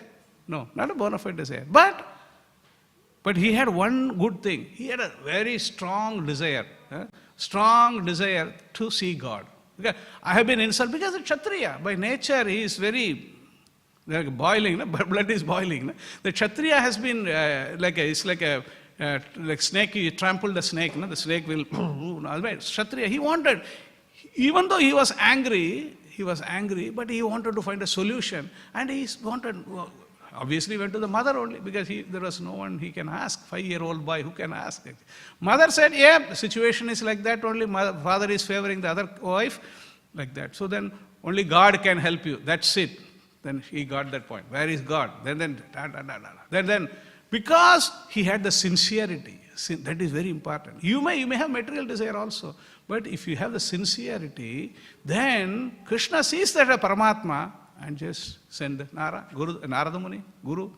No, not a bona fide desire. But he had one good thing. He had a very strong desire to see God. Okay. I have been insulted because a Kshatriya, by nature, he is very boiling, blood is boiling. The Kshatriya has been like snake, you trample the snake, the snake will, Kshatriya, he wanted, even though he was angry, but he wanted to find a solution. And obviously went to the mother only because there was no one he can ask. 5-year-old boy, who can ask? Mother said, yeah, the situation is like that only. Father is favoring the other wife, like that. So then only God can help you. That's it. Then he got that point. Where is God? Then because he had the sincerity. That is very important. You may have material desire also. But if you have the sincerity, then Krishna sees that a Paramatma and just send Narada Muni, Guru.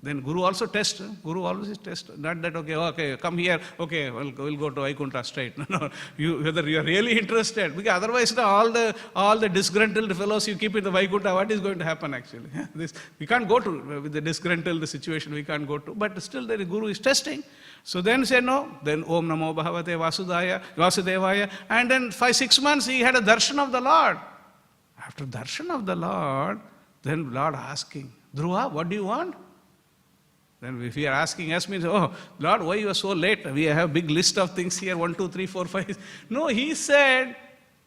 Then Guru also tests. Guru always tests. Not that, okay, come here, okay, we'll go to Vaikuntha straight. No, whether you are really interested. Because otherwise, all the disgruntled fellows you keep in the Vaikuntha, what is going to happen actually? We can't go to, with the disgruntled situation, we can't go to. But still, the Guru is testing. So then say no, then Om Namo Bhagavate Vasudevaya. And then 5-6 months, he had a darshan of the Lord. After darshan of the Lord, then Lord asking, Dhruva, what do you want? Then if you are asking us, means, oh, Lord, why you are so late? We have a big list of things here, 1, 2, 3, 4, 5. No, he said,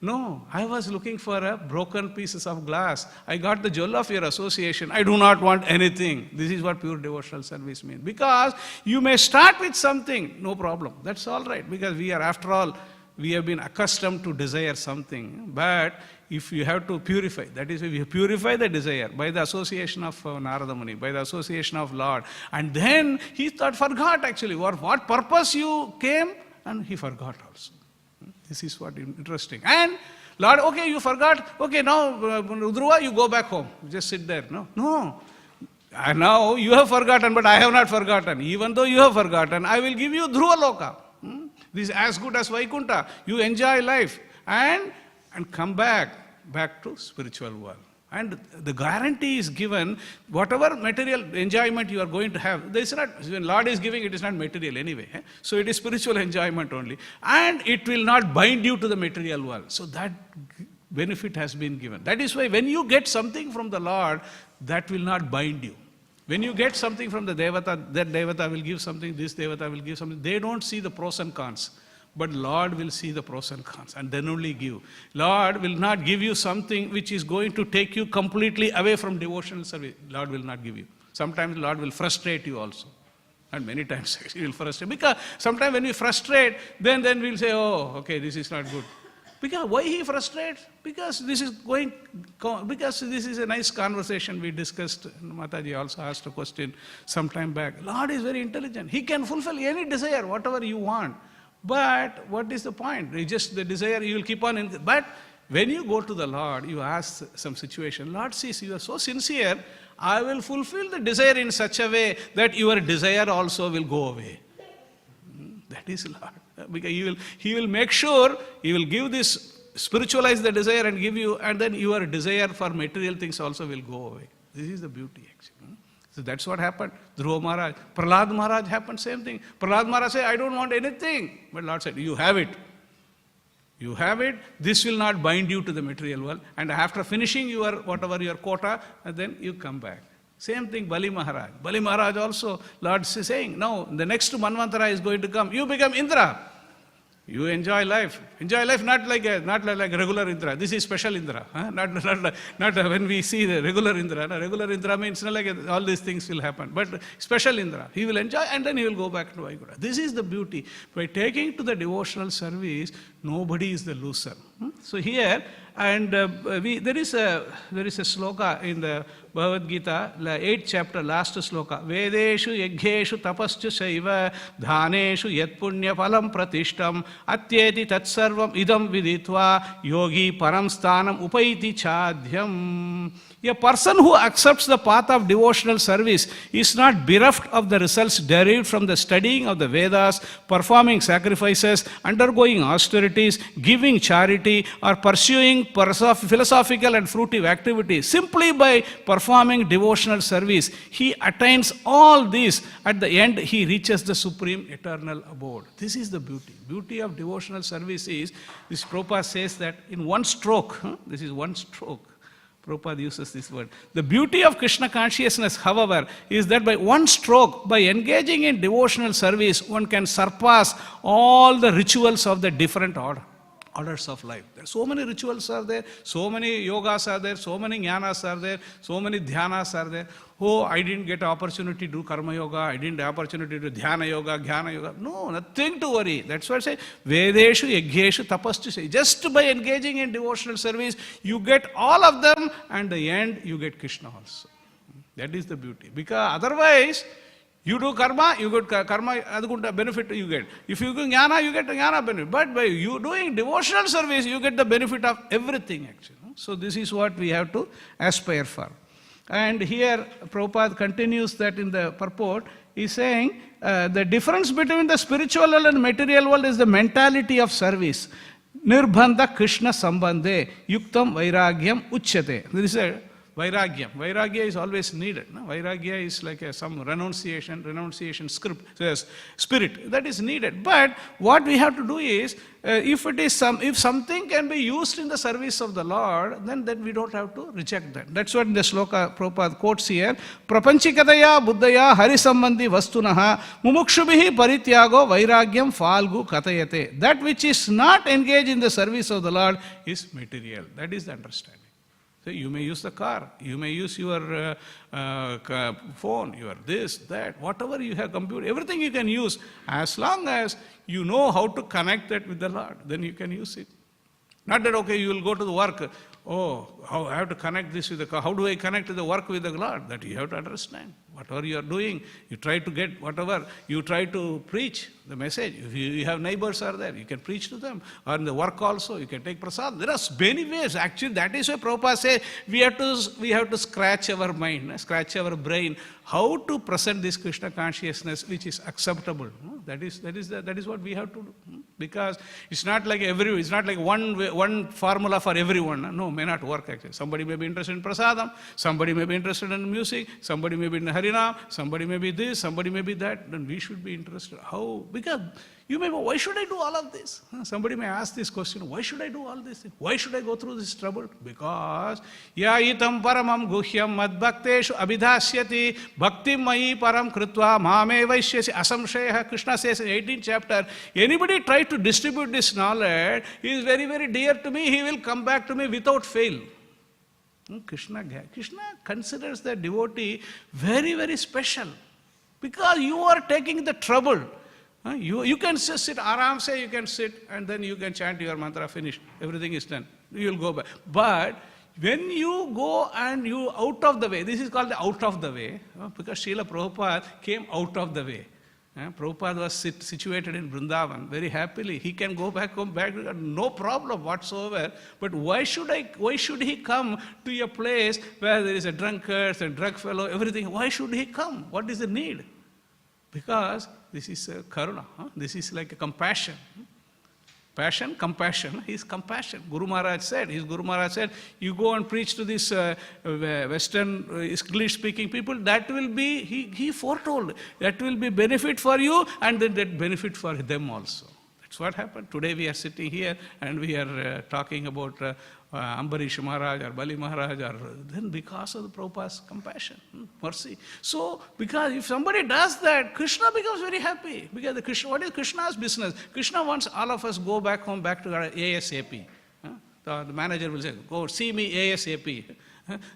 no, I was looking for a broken pieces of glass. I got the jewel of your association. I do not want anything. This is what pure devotional service means. Because you may start with something, no problem. That's all right. Because we are, after all, we have been accustomed to desire something, but if you have to purify, that is, if you purify the desire by the association of Narada Muni, by the association of Lord, and then he forgot actually what purpose you came, and he forgot also. This is what is interesting. And Lord, okay, you forgot, okay, now Dhruva, you go back home, just sit there. No. And now you have forgotten, but I have not forgotten. Even though you have forgotten, I will give you Dhruva Loka. This is as good as Vaikuntha. You enjoy life and come back to spiritual world. And the guarantee is given, whatever material enjoyment you are going to have, there is not, when Lord is giving, it is not material anyway. So it is spiritual enjoyment only. And it will not bind you to the material world. So that benefit has been given. That is why when you get something from the Lord, that will not bind you. When you get something from the Devata, that Devata will give something, this Devata will give something. They don't see the pros and cons. But Lord will see the pros and cons and then only give. Lord will not give you something which is going to take you completely away from devotional service. Lord will not give you. Sometimes Lord will frustrate you also. And many times He will frustrate. Because sometimes when we frustrate, then we'll say, oh, okay, this is not good. Because why He frustrates? Because this is a nice conversation we discussed. Mataji also asked a question some time back. Lord is very intelligent. He can fulfill any desire, whatever you want. But what is the point? It's just the desire, you will keep on. But when you go to the Lord, you ask some situation, Lord sees you are so sincere, I will fulfill the desire in such a way that your desire also will go away. That is Lord. Because He will make sure, He will give this, spiritualize the desire and give you, and then your desire for material things also will go away. This is the beauty actually. So that's what happened. Dhruva Maharaj, Prahlad Maharaj happened, same thing. Prahlad Maharaj said, I don't want anything. But Lord said, you have it. You have it. This will not bind you to the material world. And after finishing whatever your quota, and then you come back. Same thing, Bali Maharaj. Bali Maharaj also, Lord is saying, no, the next Manvantara is going to come. You become Indra. You enjoy life. Enjoy life not like regular Indra. This is special Indra. Huh? Not when we see the regular Indra. No, regular Indra means not like all these things will happen. But special Indra. He will enjoy and then he will go back to Vaikuntha. This is the beauty. By taking to the devotional service, nobody is the loser. So here, and there is a sloka in the Bhagavad Gita, 8th chapter, last sloka. Vedeshu yaghyeshu tapascha shaiva dhaneshu yat punya phalam pratishtam atyeti tatsarvam idam viditva yogi param sthanam upaiti chadhyam. A person who accepts the path of devotional service is not bereft of the results derived from the studying of the Vedas, performing sacrifices, undergoing austerities, giving charity, or pursuing philosophical and fruitive activities. Simply by performing devotional service, he attains all these. At the end, he reaches the supreme eternal abode. This is the beauty. Beauty of devotional service is, this Prabhupada says that in one stroke, this is one stroke. Prabhupada uses this word. The beauty of Krishna consciousness, however, is that by one stroke, by engaging in devotional service, one can surpass all the rituals of the different orders of life. There are so many rituals are there, so many yogas are there, so many jnanas are there, so many dhyanas are there. Oh, I didn't get opportunity to do karma yoga, I didn't have opportunity to do dhyana yoga, jnana yoga. No, nothing to worry. That's why I say, Vedeshu, Yaghyeshu, Tapaschu. Just by engaging in devotional service, you get all of them, and the end, you get Krishna also. That is the beauty. Because otherwise, you do karma, you get karma, adukunda benefit you get. If you do jnana, you get the jnana benefit. But by you doing devotional service, you get the benefit of everything actually. So this is what we have to aspire for. And here Prabhupada continues that in the purport. He's saying the difference between the spiritual world and material world is the mentality of service. Nirbandha Krishna Sambandhe Yuktam Vairagyam Uchyate. There is a Vairagyam. Vairagya is always needed. No? Vairagya is like some renunciation spirit that is needed. But what we have to do is, if something can be used in the service of the Lord, then we don't have to reject that. That's what in the sloka Prabhupada quotes here. Prapanchikataya buddhaya harisambandhi vastunaha mumukshubihi parityago vairagyam falgu katayate. That which is not engaged in the service of the Lord is material. That is the understanding. So you may use the car, you may use your phone, your this, that, whatever you have, computer, everything you can use. As long as you know how to connect that with the Lord, then you can use it. Not that, okay, you will go to the work, how I have to connect this with the car. How do I connect the work with the Lord? That you have to understand. Whatever you are doing, you try to get whatever, you try to preach the message. If you have neighbors are there, you can preach to them. Or in the work also, you can take prasad. There are many ways. Actually, that is why Prabhupada says we have to scratch our mind, scratch our brain, how to present this Krishna consciousness which is acceptable. That is what we have to do. Because it's not like one formula for everyone. No, may not work actually. Somebody may be interested in prasadam, somebody may be interested in music, somebody may be in Harinam, somebody may be this, somebody may be that. Then we should be interested. How? Because you may go, why should I do all of this? Somebody may ask this question, why should I do all this? Why should I go through this trouble? Because ya itam paramam guhyam madbhakteshu abhidhasyati bhaktim mayi param kritva mame vaishyasi asamshaya. Krishna says in 18th chapter, anybody try to distribute this knowledge, he is very, very dear to me, he will come back to me without fail. Krishna considers the devotee very, very special. Because you are taking the trouble. You can just sit, aram say you can sit, and then you can chant your mantra, finish. Everything is done. You will go back. But when you go and you out of the way, this is called the out of the way, because Srila Prabhupada came out of the way. Prabhupada was situated in Vrindavan very happily. He can go back home, no problem whatsoever. But why should he come to a place where there is a drunkard and drug fellow, everything? Why should he come? What is the need? Because this is karuna. This is like a compassion. Passion, compassion. He is compassion. Guru Maharaj said, you go and preach to this Western English-speaking people, that will be, he foretold, that will be benefit for you and then that benefit for them also. That's what happened. Today we are sitting here and we are talking about Ambarish Maharaj or Bali Maharaj, or then because of the Prabhupada's compassion, mercy. So, because if somebody does that, Krishna becomes very happy. Because what is Krishna's business? Krishna wants all of us go back home, back to our ASAP. The manager will say, go see me ASAP.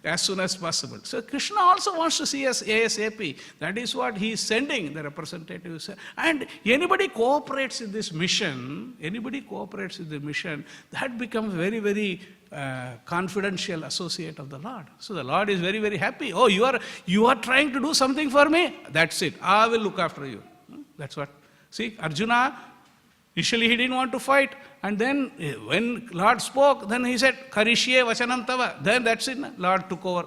As soon as possible. So Krishna also wants to see us ASAP. That is what he is sending, the representatives. And anybody cooperates in this mission, that becomes very, very confidential associate of the Lord. So the Lord is very, very happy. Oh, you are trying to do something for me? That's it. I will look after you. That's what. See, Arjuna, initially he didn't want to fight. And then when Lord spoke, then he said, Karishye vachanam tava. Then that's it. Lord took over.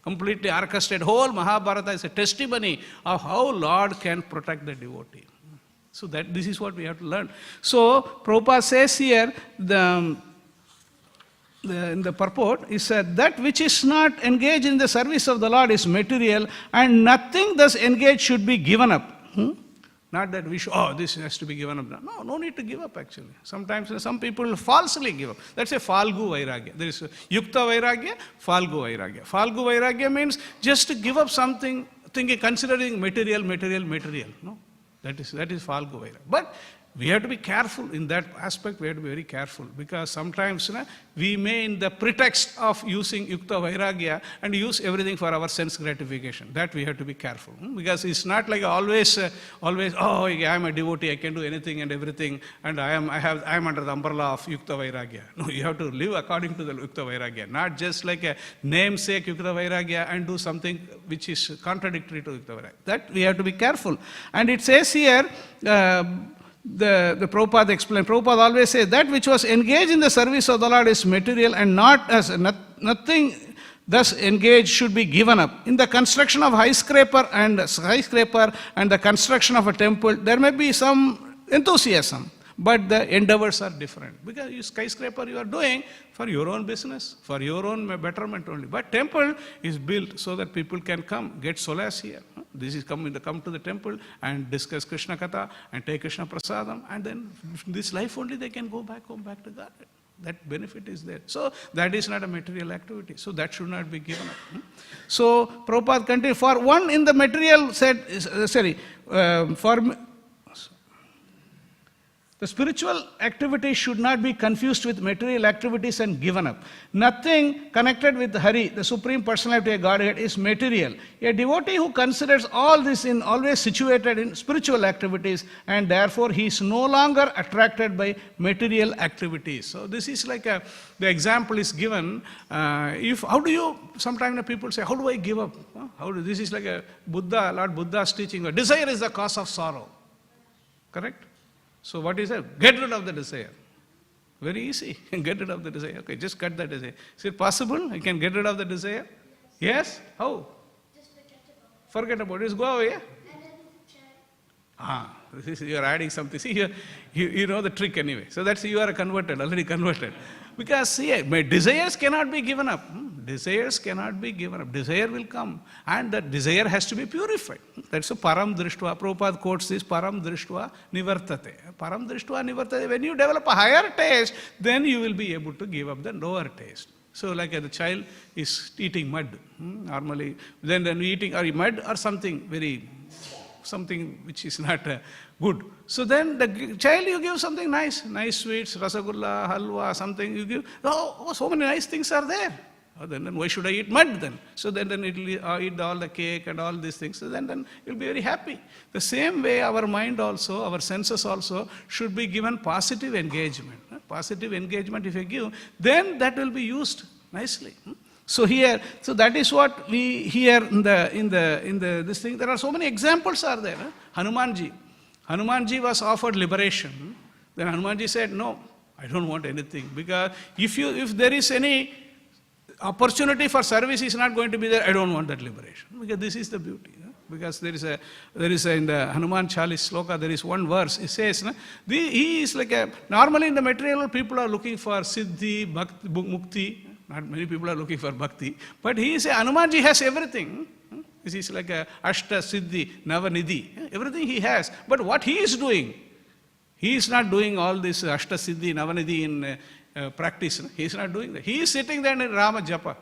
Completely orchestrated. Whole Mahabharata is a testimony of how Lord can protect the devotee. So this is what we have to learn. So Prabhupada says here, in the purport, he said, that which is not engaged in the service of the Lord is material, and nothing thus engaged should be given up. Not that we should, this has to be given up. No need to give up actually. Sometimes some people falsely give up. That's a Falgu Vairagya. There is Yukta Vairagya, Falgu Vairagya. Falgu Vairagya means just to give up something, considering material. No? That is Falgu Vairagya. But we have to be careful in that aspect. We have to be very careful, because sometimes we may, in the pretext of using Yukta Vairagya, and use everything for our sense gratification. That we have to be careful, because it's not like always, oh, I'm a devotee, I can do anything and everything, and I am under the umbrella of Yukta Vairagya. No, you have to live according to the Yukta Vairagya, not just like a namesake Yukta Vairagya and do something which is contradictory to Yukta Vairagya. That we have to be careful. And it says here, the Prabhupada explained, Prabhupada always says, that which was engaged in the service of the Lord is material, and nothing thus engaged should be given up. In the construction of skyscraper and the construction of a temple, there may be some enthusiasm, but the endeavors are different. Because skyscraper you are doing for your own business, for your own betterment only. But temple is built so that people can come, get solace here. This is come to the temple and discuss Krishna Katha and take Krishna Prasadam, and then this life only they can go back home, back to God. That benefit is there. So that is not a material activity. So that should not be given up. So Prabhupada continued, for one in the material said, The spiritual activities should not be confused with material activities and given up. Nothing connected with Hare, the Supreme Personality of Godhead, is material. A devotee who considers all this in always situated in spiritual activities, and therefore he is no longer attracted by material activities. So this is like the example is given. Sometimes people say, how do I give up? This is like a Lord Buddha's teaching. Desire is the cause of sorrow. Correct? So what is it? Get rid of the desire. Very easy. Get rid of the desire. Okay, just cut the desire. Is it possible? You can get rid of the desire? Yes? How? Just Forget about it. Just go away. You are adding something. See, you know the trick anyway. So that's you are converted, already converted. Because see, my desires cannot be given up. Desires cannot be given up. Desire will come. And that desire has to be purified. That's a param drishtva. Prabhupada quotes this param drishtva nivartate. Param drishtva nivartate. When you develop a higher taste, then you will be able to give up the lower taste. So like the child is eating mud. Normally, then eating or mud or something which is not good. So then the child you give something nice sweets, rasagulla, halwa, something you give. Oh, so many nice things are there. Then why should I eat mud then? So then it will eat all the cake and all these things. So then you'll be very happy. The same way our mind also, our senses also should be given positive engagement. Positive engagement if you give, then that will be used nicely. So that is what we hear in this thing. There are so many examples are there. Hanumanji was offered liberation. Then Hanumanji said, no, I don't want anything. Because if there is any opportunity for service is not going to be there, I don't want that liberation. Because this is the beauty. Because there is in the Hanuman Chalis sloka, there is one verse. It says, he is like normally in the material world, people are looking for siddhi, bhakti, mukti. Not many people are looking for bhakti. But Hanumanji has everything. This is like a ashta, siddhi, nava, nidhi. Everything he has. But what he is doing, he is not doing all this ashta, siddhi, nava, nidhi in practice. He is not doing that. He is sitting there in Rama Japa,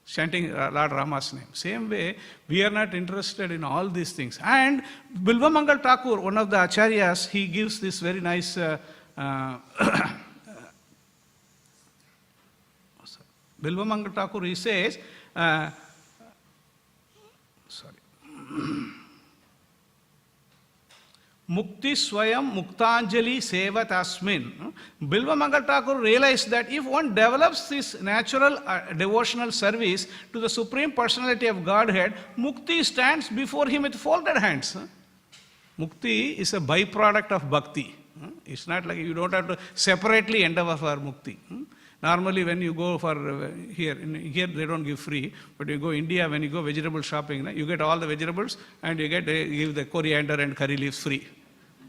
chanting Lord Rama's name. Same way, we are not interested in all these things. And Bilvamangal Thakur, one of the acharyas, he gives this very nice Bilvamangal Thakur, he says, Mukti Swayam Muktanjali Seva Tasmin. Bilvamangal Thakur realized that if one develops this natural devotional service to the Supreme Personality of Godhead, Mukti stands before him with folded hands. Mukti is a byproduct of bhakti. It's not like you don't have to separately endeavor for Mukti. Normally when you go for here they don't give free, but you go India, when you go vegetable shopping, you get all the vegetables and you give the coriander and curry leaves free.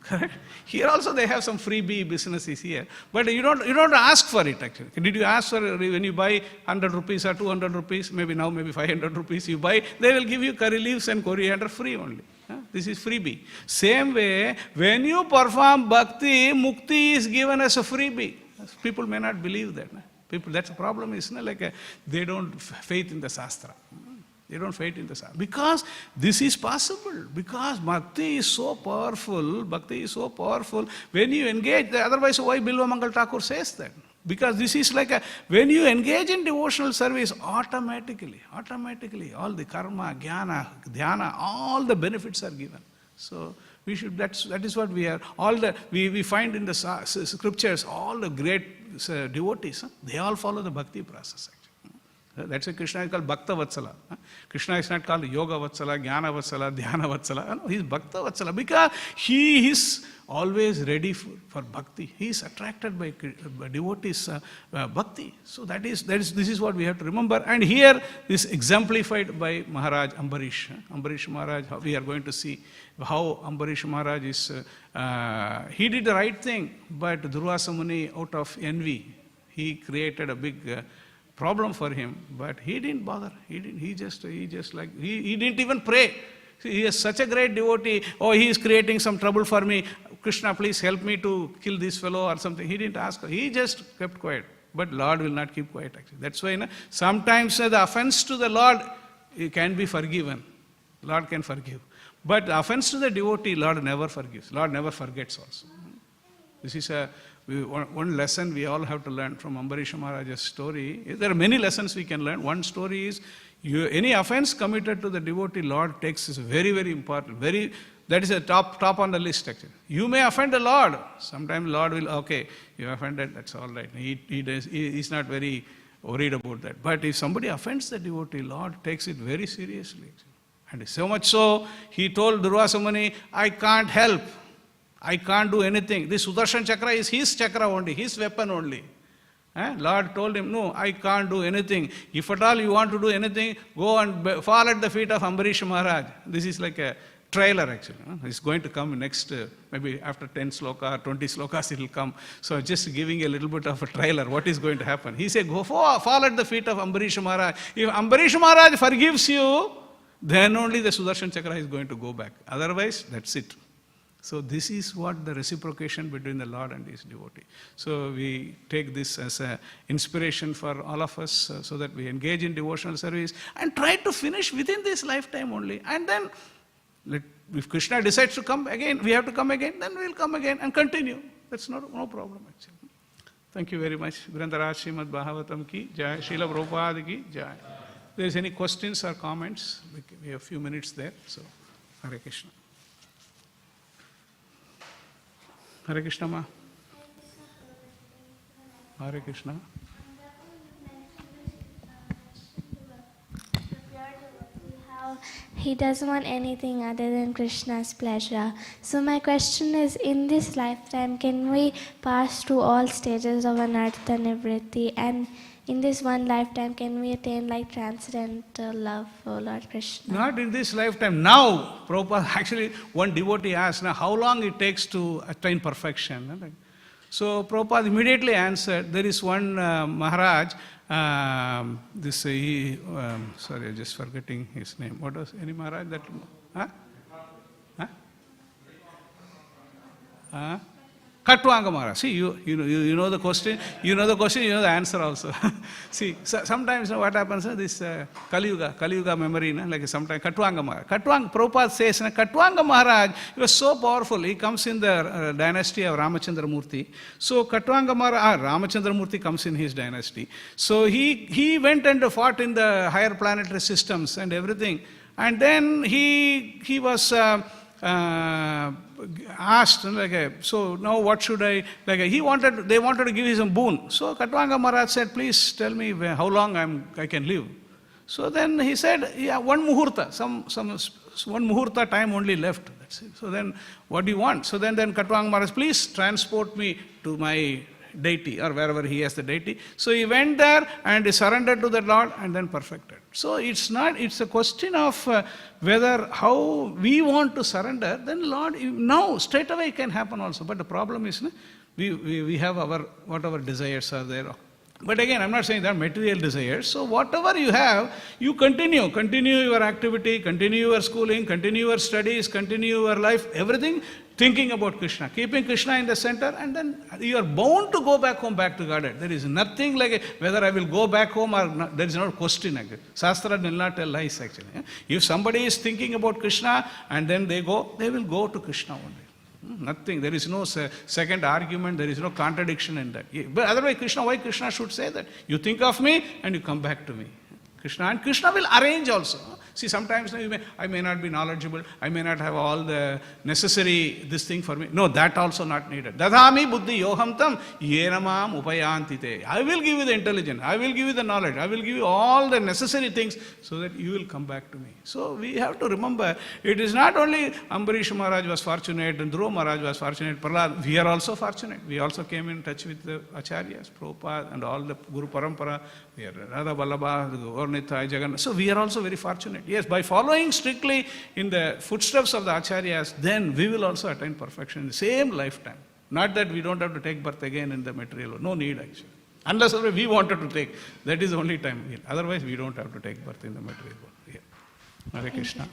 Correct? Here also they have some freebie businesses here, but you don't ask for it actually. Did you ask for when you buy 100 rupees or 200 rupees, maybe 500 rupees you buy, they will give you curry leaves and coriander free only. This is freebie. Same way, when you perform bhakti, mukti is given as a freebie. People may not believe that. That's the problem is they don't faith in the Shastra. They don't faith in the Shastra. Because this is possible. Because bhakti is so powerful. Bhakti is so powerful. When you engage, otherwise why Bilvamangal Thakur says that? Because this is when you engage in devotional service, automatically, all the karma, jnana, dhyana, all the benefits are given. So we should. That is what we are. We find in the scriptures all the great devotees. They all follow the bhakti process. Actually, that's why Krishna is called Bhakta Vatsala. Krishna is not called Yoga Vatsala, Jnana Vatsala, Dhyana Vatsala. No, he is Bhakta Vatsala because he is always ready for bhakti. He is attracted by devotees' bhakti. So this is what we have to remember. And here is exemplified by Maharaj Ambarish. Ambarish Maharaj, we are going to see how Ambarish Maharaj is, he did the right thing, but Durvasa Muni, out of envy, he created a big problem for him, but he didn't bother. He didn't even pray. He is such a great devotee. Oh, he is creating some trouble for me. Krishna, please help me to kill this fellow or something. He didn't ask. He just kept quiet. But Lord will not keep quiet actually. That's why sometimes the offense to the Lord can be forgiven. Lord can forgive. But the offense to the devotee, Lord never forgives. Lord never forgets also. This is one lesson we all have to learn from Ambarisha Maharaja's story. There are many lessons we can learn. One story is, any offense committed to the devotee, Lord takes is very, very important. That is a top on the list actually. You may offend the Lord. Sometimes Lord will, okay, you offended, that's all right. He's not very worried about that. But if somebody offends the devotee, Lord takes it very seriously. And so much so, he told Durvasa Muni, I can't help. I can't do anything. This Sudarshan Chakra is his chakra only, his weapon only. Lord told him, no, I can't do anything. If at all you want to do anything, go and fall at the feet of Ambarisha Maharaj. This is like a trailer actually. It's going to come next, maybe after 10 sloka, 20 slokas it will come. So just giving a little bit of a trailer, what is going to happen. He said, go fall at the feet of Ambarisha Maharaj. If Ambarisha Maharaj forgives you, then only the Sudarshan Chakra is going to go back. Otherwise, that's it. So this is what the reciprocation between the Lord and his devotee. So we take this as an inspiration for all of us so that we engage in devotional service and try to finish within this lifetime only. And then if Krishna decides to come again, we have to come again, then we'll come again and continue. That's no problem actually. Thank you very much. Grantaraj Śrīmad Bhāgavatam ki jai, Srila Prabhupada ki jai. If there is any questions or comments, we have a few minutes there. So, Hare Krishna. Hare Krishna Ma. Hare Krishna. He doesn't want anything other than Krishna's pleasure. So my question is, in this lifetime, can we pass through all stages of anartha nivritti? And in this one lifetime, can we attain like transcendental love for Lord Krishna? Not in this lifetime. Now, Prabhupada, actually, one devotee asked, now how long it takes to attain perfection? So Prabhupada immediately answered, there is one Maharaj, sorry, I'm just forgetting his name. What was any Maharaj that? Katwanga Maharaj. See, you know the question, you know the answer also. See, sometimes what happens, this Kali Yuga memory, like sometimes Katwanga Maharaj. Prabhupada says, Katwanga Maharaj, he was so powerful. He comes in the dynasty of Ramachandra Murthy. So Katwanga Maharaj, Ramachandra Murthy comes in his dynasty. So he went and fought in the higher planetary systems and everything. And then he was asked, so now what should I, they wanted to give him some boon. So Katwanga Maharaj said, please tell me how long I can live. So then he said, yeah, one muhurta, one muhurta time only left. That's it. So then what do you want? So then Katwanga Maharaj, please transport me to my deity or wherever he has the deity. So he went there and he surrendered to the Lord and then perfected. So it's a question of whether how we want to surrender, then Lord, now straight away it can happen also. But the problem is, we have whatever desires are there. But again, I'm not saying that material desires. So whatever you have, you continue your activity, continue your schooling, continue your studies, continue your life, everything, thinking about Krishna, keeping Krishna in the center, and then you are bound to go back home, back to Godhead. There is nothing like whether I will go back home or not. There is no question. Shastra will not tell lies actually. If somebody is thinking about Krishna and then they will go to Krishna only. Nothing. There is no second argument. There is no contradiction in that. But otherwise, why Krishna should say that? You think of me and you come back to me. And Krishna will arrange also. See, sometimes I may not be knowledgeable, I may not have all the necessary this thing for me. No, that also not needed. Dadhami buddhi yoham tam yenamam upayantite. I will give you the intelligence, I will give you the knowledge, I will give you all the necessary things so that you will come back to me. So we have to remember, it is not only Ambarisha Maharaj was fortunate and Dhruva Maharaj was fortunate, Prahlad, we are also fortunate. We also came in touch with the Acharyas, Prabhupada and all the Guru Parampara, we are Radha Vallabha, Gaur-Nithai, Jagannath. So we are also very fortunate. Yes, by following strictly in the footsteps of the Acharyas, then we will also attain perfection in the same lifetime. Not that we don't have to take birth again in the material world. No need actually. Unless we wanted to take, that is the only time. Otherwise, we don't have to take birth in the material world. Yeah. Hare Krishna.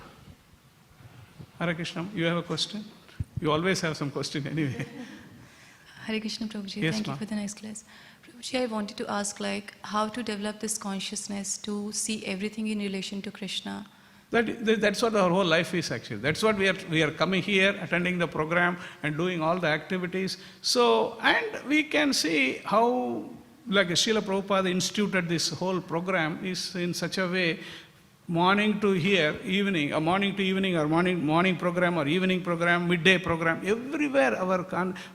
Hare Krishna, you have a question? You always have some question anyway. Hare Krishna, Prabhuji. Yes, Thank you for the nice class. Prabhuji, I wanted to ask how to develop this consciousness to see everything in relation to Krishna. That's what our whole life is actually. That's what we are coming here, attending the program and doing all the activities. So, and we can see how, like Srila Prabhupada instituted this whole program is in such a way, morning to here, evening, or morning to evening, or morning program, or evening program, midday program, everywhere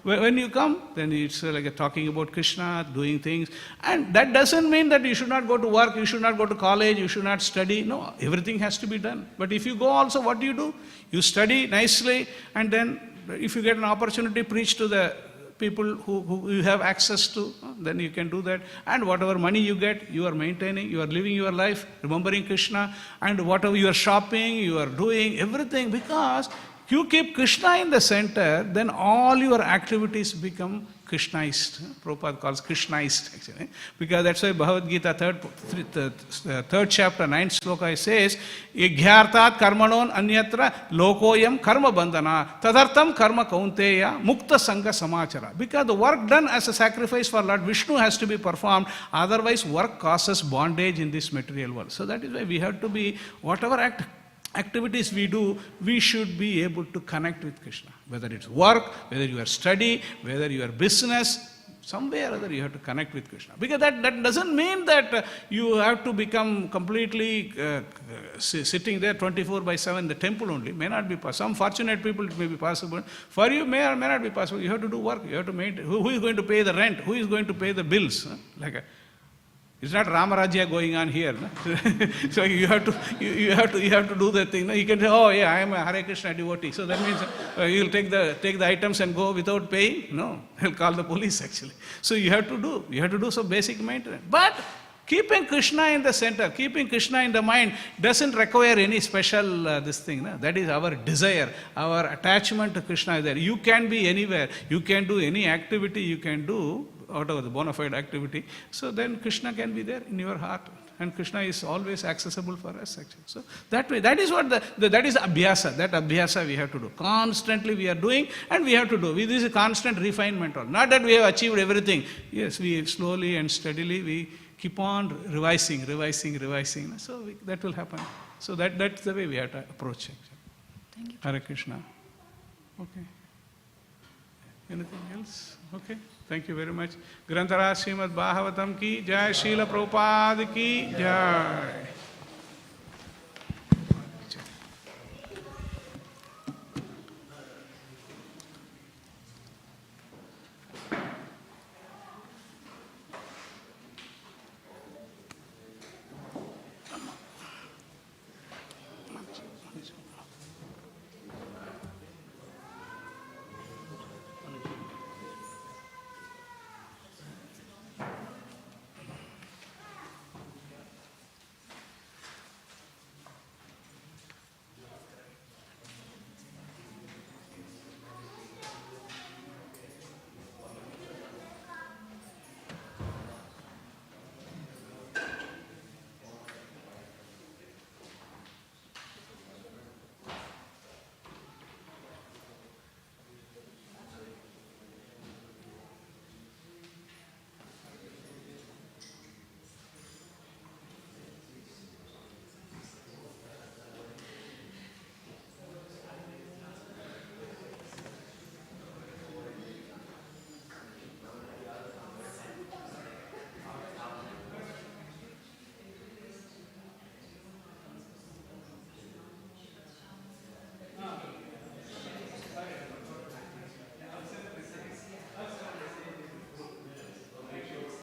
when you come, then it's like talking about Krishna, doing things. And that doesn't mean that you should not go to work, you should not go to college, you should not study. No, everything has to be done. But if you go also, what do? You study nicely, and then if you get an opportunity, preach to the people who you have access to, then you can do that. And whatever money you get, you are maintaining, you are living your life, remembering Krishna, and whatever you are shopping, you are doing, everything, because you keep Krishna in the center, then all your activities become Krishnaized. Prabhupada calls Krishnaized actually. Because that's why Bhagavad Gita, third chapter, 9th sloka, says, Yajnartat karmanon anyatra lokoyam karma bandhana tadartam karma kaunteya mukta sangha samachara. Because the work done as a sacrifice for Lord Vishnu has to be performed, otherwise work causes bondage in this material world. So that is why we have to be, whatever activities we do, we should be able to connect with Krishna. Whether it's work, whether you are study, whether you are business, somewhere or other you have to connect with Krishna. Because that doesn't mean that you have to become completely sitting there 24/7 in the temple only. May not be possible. Some fortunate people it may be possible. For you may or may not be possible. You have to do work. You have to maintain. Who is going to pay the rent? Who is going to pay the bills? It's not Ramarajya going on here. No? So you have to do that thing. No? You can say, oh yeah, I am a Hare Krishna devotee. So that means you'll take the items and go without paying? No, he'll call the police actually. So you have to do some basic maintenance. But keeping Krishna in the center, keeping Krishna in the mind doesn't require any special this thing. No? That is our desire, our attachment to Krishna is there. You can be anywhere. You can do any activity you can do out of the bona fide activity. So then Krishna can be there in your heart. And Krishna is always accessible for us actually. So that way, that is what that is abhyasa. That abhyasa we have to do. Constantly we are doing and we have to do. This is a constant refinement. Not that we have achieved everything. Yes, we slowly and steadily we keep on revising. So that will happen. So that's the way we have to approach it. Thank you. Hare Krishna. Okay. Anything else? Okay. Thank you very much. Grantara Śrīmad Bhāgavatam ki jai, Srila Prabhupada ki jai.